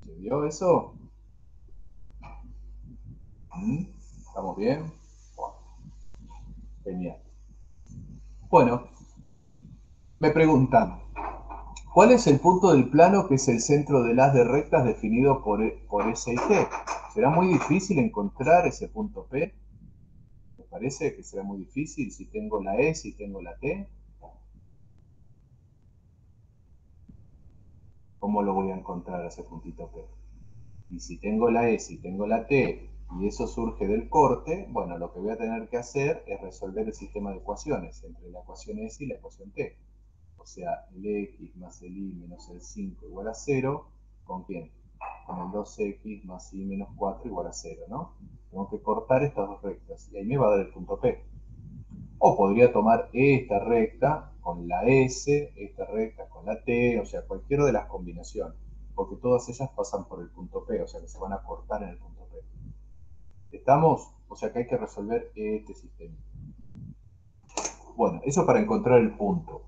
S1: ¿Se vio eso? ¿Estamos bien? Bueno, genial. Bueno, me preguntan, ¿cuál es el punto del plano que es el centro del haz de rectas definido por S y T? ¿Será muy difícil encontrar ese punto P? ¿Me parece que será muy difícil si tengo la S y tengo la T? ¿Cómo lo voy a encontrar ese puntito P? Y si tengo la S y tengo la T y eso surge del corte, bueno, lo que voy a tener que hacer es resolver el sistema de ecuaciones entre la ecuación S y la ecuación T. O sea, el X más el Y menos el 5 igual a 0, ¿con quién? Con el 2X más Y menos 4 igual a 0, ¿no? Tengo que cortar estas dos rectas y ahí me va a dar el punto P. O podría tomar esta recta con la S, esta recta con la T, o sea, cualquiera de las combinaciones, porque todas ellas pasan por el punto P, o sea que se van a cortar en el punto P. ¿Estamos? O sea que hay que resolver este sistema. Bueno, eso para encontrar el punto.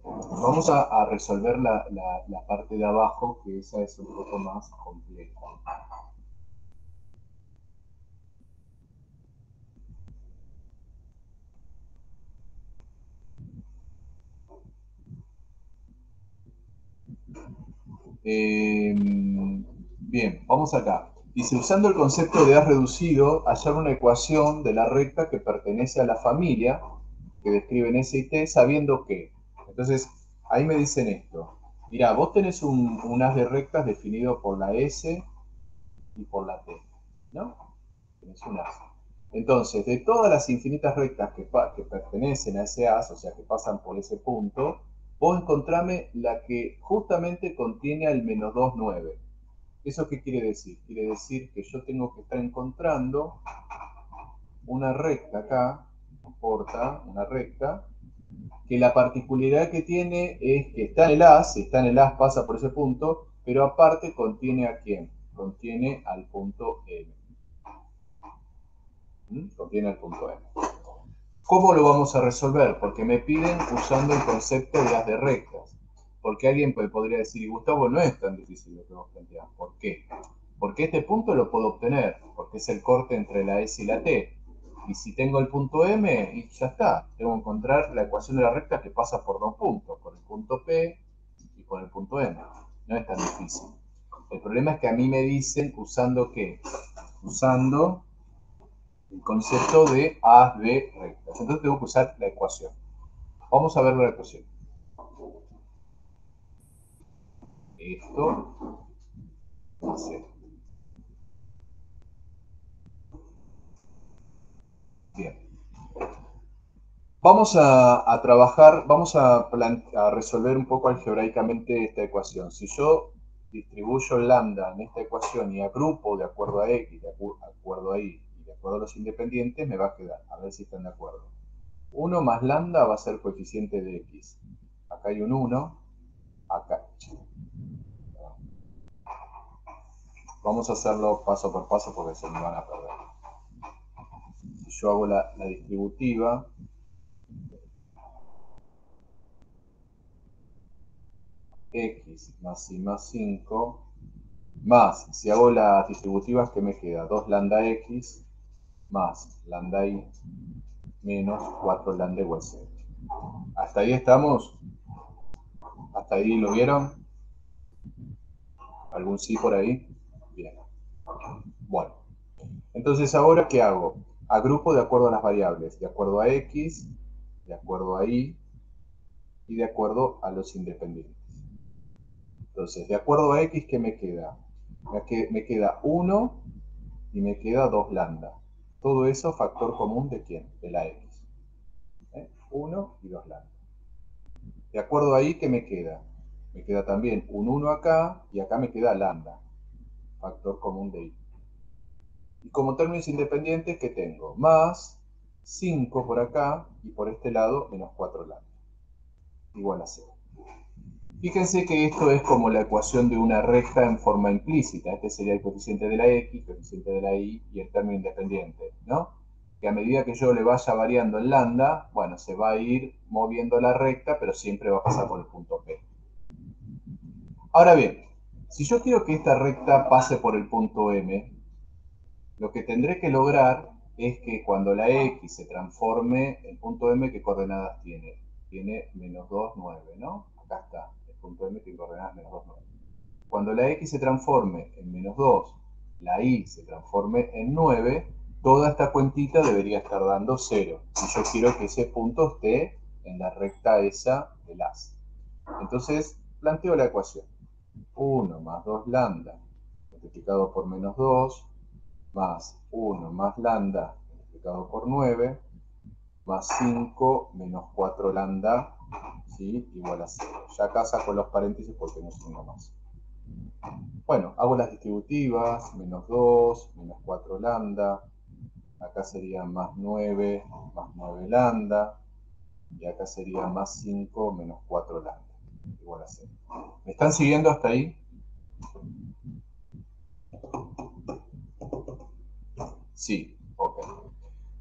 S1: Vamos a resolver la parte de abajo, que esa es un poco más compleja. Bien, vamos acá. Dice, usando el concepto de A reducido, hallar una ecuación de la recta que pertenece a la familia que describen S y T, sabiendo que. Entonces, ahí me dicen esto. Mirá, vos tenés un haz de rectas definido por la S y por la T, ¿no? Tenés un haz. Entonces, de todas las infinitas rectas que pertenecen a ese haz, o sea, que pasan por ese punto, vos encontrame la que justamente contiene al menos 2, 9. ¿Eso qué quiere decir? Quiere decir que yo tengo que estar encontrando una recta acá, no importa, una recta, que la particularidad que tiene es que está en el haz pasa por ese punto, pero aparte contiene a quién? Contiene al punto M. Contiene al punto M. ¿Cómo lo vamos a resolver? Porque me piden usando el concepto de haz de rectas. Porque alguien podría decir, y Gustavo, no es tan difícil lo que vos planteás. ¿Por qué? Porque este punto lo puedo obtener, porque es el corte entre la S y la T. Y si tengo el punto M, y ya está. Tengo que encontrar la ecuación de la recta que pasa por dos puntos, por el punto P y por el punto M. No es tan difícil. El problema es que a mí me dicen, ¿usando qué? Usando el concepto de A de rectas. Entonces tengo que usar la ecuación. Vamos a ver la ecuación. Esto hace. Bien. Vamos a trabajar, vamos a resolver un poco algebraicamente esta ecuación. Si yo distribuyo lambda en esta ecuación y agrupo de acuerdo a x, de acuerdo a y y de acuerdo a los independientes, me va a quedar. A ver si están de acuerdo. 1 más lambda va a ser coeficiente de x. Acá hay un 1, acá. Vamos a hacerlo paso por paso porque se me van a perder. Si yo hago la distributiva, x más y más 5, más, si hago las distributivas, ¿qué me queda? 2 lambda x más lambda y menos 4 lambda igual 0. ¿Hasta ahí estamos? ¿Hasta ahí lo vieron? ¿Algún sí por ahí? Bien. Bueno. Entonces, ¿ahora qué hago? Agrupo de acuerdo a las variables, de acuerdo a x, de acuerdo a y de acuerdo a los independientes. Entonces, de acuerdo a x, ¿qué me queda? Me queda 1 y me queda 2 lambda. Todo eso factor común de ¿quién? De la x. 1 y 2 lambda. De acuerdo a y, ¿qué me queda? Me queda también un 1 acá y acá me queda lambda. Factor común de y. Y como términos independientes, ¿qué tengo? Más 5 por acá y por este lado menos 4 lambda. Igual a 0. Fíjense que esto es como la ecuación de una recta en forma implícita. Este sería el coeficiente de la x, el coeficiente de la y y el término independiente, ¿no? Que a medida que yo le vaya variando el lambda, bueno, se va a ir moviendo la recta, pero siempre va a pasar por el punto P. Ahora bien, si yo quiero que esta recta pase por el punto M, lo que tendré que lograr es que cuando la x se transforme, el punto M, ¿qué coordenadas tiene? Tiene menos 2, 9, ¿no? Acá está, el punto M tiene coordenadas menos 2, 9. Cuando la x se transforme en menos 2, la y se transforme en 9, toda esta cuentita debería estar dando 0. Si yo quiero que ese punto esté en la recta esa del as. Entonces, planteo la ecuación. 1 más 2 lambda multiplicado por menos 2 más 1 más lambda multiplicado por 9 más 5 menos 4 lambda, ¿sí? Igual a 0. Ya acá saco los paréntesis porque no es uno más. Bueno, hago las distributivas, menos 2, menos 4 lambda, acá sería más 9 lambda, y acá sería más 5 menos 4 lambda, igual a 0. ¿Me están siguiendo hasta ahí? Sí, ok.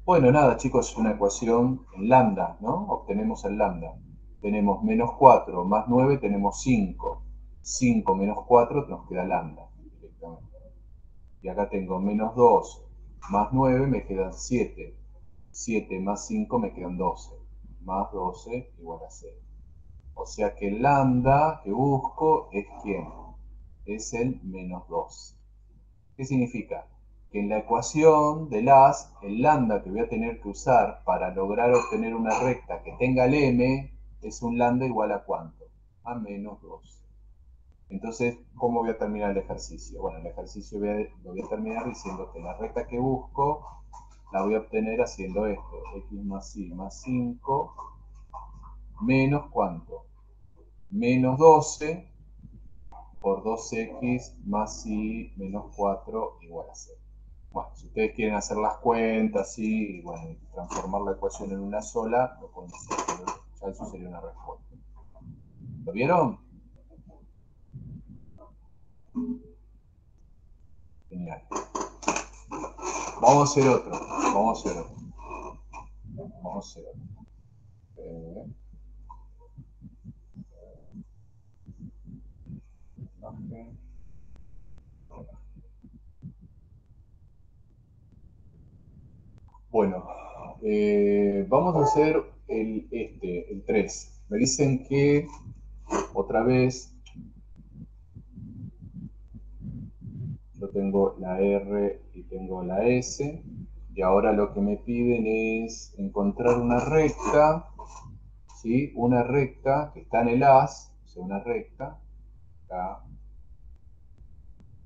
S1: Bueno, nada, chicos, una ecuación en lambda, ¿no? Obtenemos el lambda. Tenemos menos 4 más 9, tenemos 5. 5 menos 4 nos queda lambda directamente. Y acá tengo menos 2 más 9, me quedan 7. 7 más 5 me quedan 12. Más 12 igual a 0. O sea que el lambda que busco es ¿quién? Es el menos 2. ¿Qué significa? Que en la ecuación del as, el lambda que voy a tener que usar para lograr obtener una recta que tenga el m es un lambda igual a ¿cuánto? A menos 2. Entonces, ¿cómo voy a terminar el ejercicio? Bueno, el ejercicio lo voy a terminar diciendo que la recta que busco la voy a obtener haciendo esto. X más y más 5 menos ¿cuánto? Menos 12 por 2x más y menos 4 igual a 0. Bueno, si ustedes quieren hacer las cuentas y bueno, transformar la ecuación en una sola, lo pueden hacer, pero ya eso sería una respuesta. ¿Lo vieron? Genial. Vamos a hacer otro. Vamos a hacer otro. Vamos a hacer otro. Vamos a hacer el 3. Me dicen que, otra vez, yo tengo la R y tengo la S, y ahora lo que me piden es encontrar una recta, ¿sí? Una recta que está en el as, o sea, una recta, acá,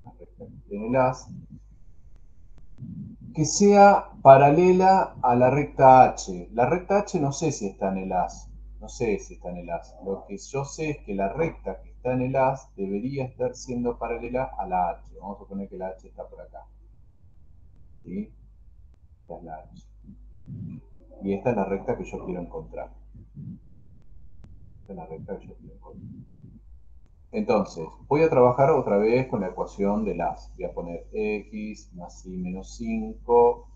S1: una recta que tiene el as, que sea paralela a la recta H. La recta H no sé si está en el as, no sé si está en el as. Lo que yo sé es que la recta que está en el as debería estar siendo paralela a la H. Vamos a suponer que la H está por acá. ¿Sí? Esta es la H. Y esta es la recta que yo quiero encontrar. Esta es la recta que yo quiero encontrar. Entonces, voy a trabajar otra vez con la ecuación del as. Voy a poner x más y menos 5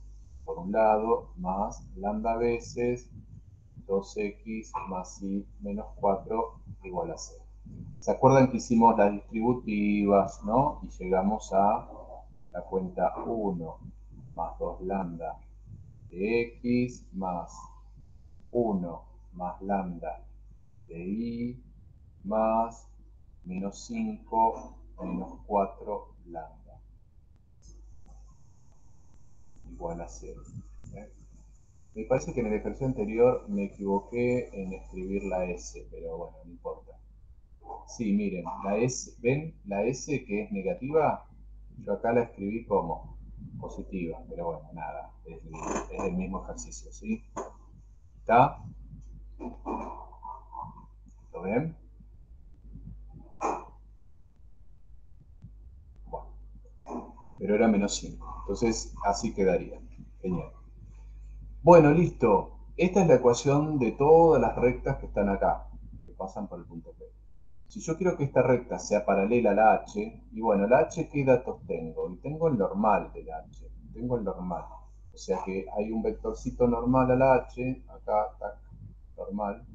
S1: por un lado, más lambda veces 2x más y menos 4 igual a 0. ¿Se acuerdan que hicimos las distributivas, no? Y llegamos a la cuenta 1 más 2 lambda de x más 1 más lambda de y más menos 5 menos 4 lambda igual a 0. ¿Eh? Me parece que en el ejercicio anterior me equivoqué en escribir la S, pero bueno, no importa. Sí, miren, la S, ¿ven? La S que es negativa, yo acá la escribí como positiva, pero bueno, nada, es el mismo ejercicio, ¿sí? ¿Está? ¿Lo ven? Bueno, pero era menos 5, entonces así quedaría. Genial. Bueno, listo. Esta es la ecuación de todas las rectas que están acá, que pasan por el punto P. Si yo quiero que esta recta sea paralela a la H, y bueno, la H, ¿qué datos tengo? Y tengo el normal de la H, tengo el normal. O sea que hay un vectorcito normal a la H, acá, tac, normal.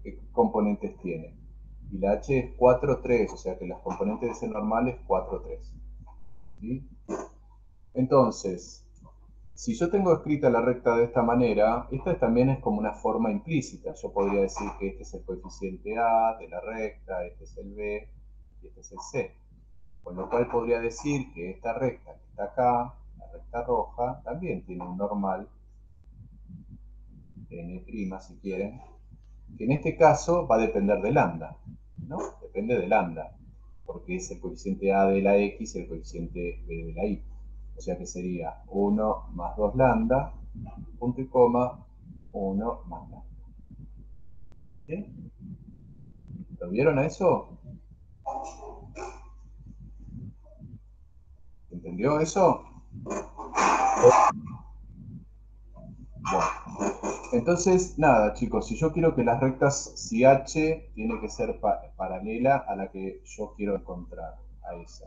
S1: ¿Qué componentes tiene? Y la H es 4, 3, o sea que las componentes de ese normal es 4, 3. ¿Sí? Entonces, si yo tengo escrita la recta de esta manera, esta también es como una forma implícita. Yo podría decir que este es el coeficiente A de la recta, este es el B y este es el C. Con lo cual podría decir que esta recta que está acá, la recta roja, también tiene un normal, n' si quieren, que en este caso va a depender de lambda, ¿no? Depende de lambda, porque es el coeficiente A de la X y el coeficiente B de la Y. O sea que sería 1 más 2 lambda, punto y coma, 1 más lambda. ¿Sí? ¿Lo vieron a eso? ¿Entendió eso? Bueno, entonces, nada, chicos, si yo quiero que las rectas, si H tiene que ser paralela a la que yo quiero encontrar, a esa.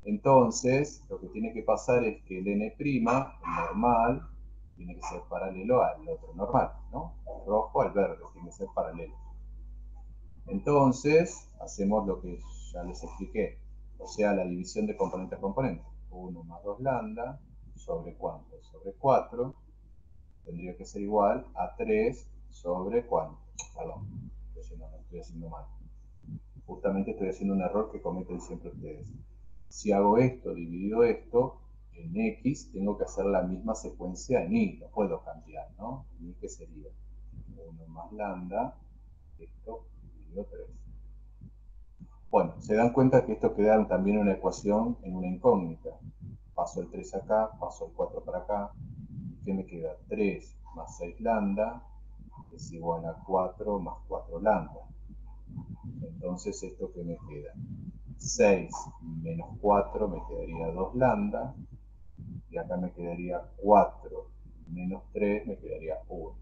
S1: Entonces, lo que tiene que pasar es que el n', el normal, tiene que ser paralelo al otro normal, ¿no? Al rojo al verde, tiene que ser paralelo. Entonces, hacemos lo que ya les expliqué, o sea, la división de componente a componente. 1 más 2 lambda, ¿sobre cuánto? Sobre 4, tendría que ser igual a 3 sobre cuánto. Perdón, estoy haciendo mal. Justamente estoy haciendo un error que cometen siempre ustedes. Si hago esto dividido esto, en X tengo que hacer la misma secuencia en Y, no puedo cambiar, ¿no? En Y que sería 1 más lambda, esto dividido 3. Bueno, se dan cuenta que esto queda también una ecuación en una incógnita. Paso el 3 acá, paso el 4 para acá. ¿Qué me queda? 3 más 6 lambda es igual a 4 más 4 lambda. Entonces, ¿esto qué me queda? 6 menos 4 me quedaría 2 lambda. Y acá me quedaría 4 menos 3 me quedaría 1.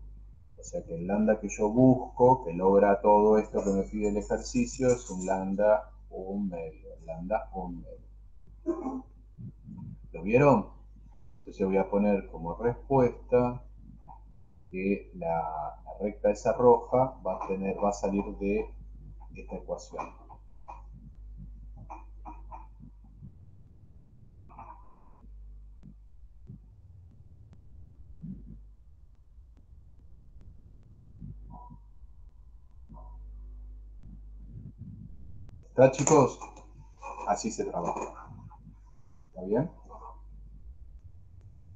S1: O sea que el lambda que yo busco, que logra todo esto que me pide el ejercicio, es un lambda 1/2. Lambda 1/2. ¿Lo vieron? Entonces voy a poner como respuesta que la recta esa roja va a salir de esta ecuación. ¿Está, chicos? Así se trabaja. ¿Está bien?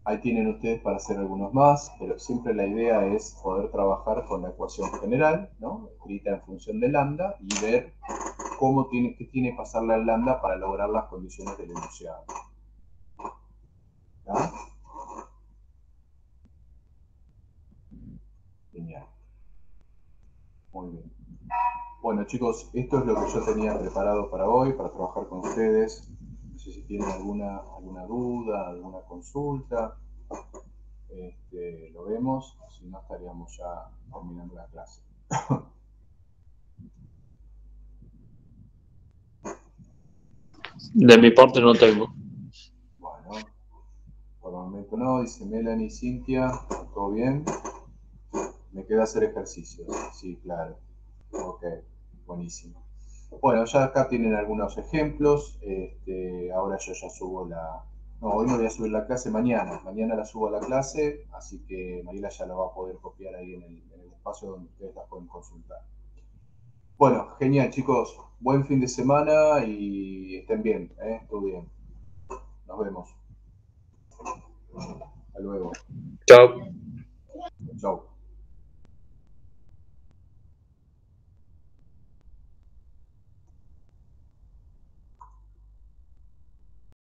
S1: Ahí tienen ustedes para hacer algunos más, pero siempre la idea es poder trabajar con la ecuación general, ¿no? Escrita en función de lambda, y ver qué tiene que pasar la lambda para lograr las condiciones del enunciado. ¿Está? Genial. Muy bien. Bueno, chicos, esto es lo que yo tenía preparado para hoy, para trabajar con ustedes. No sé si tienen alguna duda, alguna consulta. Lo vemos, si no estaríamos ya terminando la clase.
S2: De mi parte no tengo.
S1: Bueno, por el momento no, dice Melanie, Cintia, ¿todo bien? Me queda hacer ejercicios, sí, claro. Ok, buenísimo. Bueno, ya acá tienen algunos ejemplos. Ahora yo ya subo la... No, hoy no voy a subir la clase, mañana. Mañana la subo a la clase, así que Mariela ya la va a poder copiar ahí en el espacio donde ustedes la pueden consultar. Bueno, genial, chicos. Buen fin de semana y estén bien, ¿eh? Todo bien. Nos vemos. Hasta luego.
S2: Chao.
S1: Chau.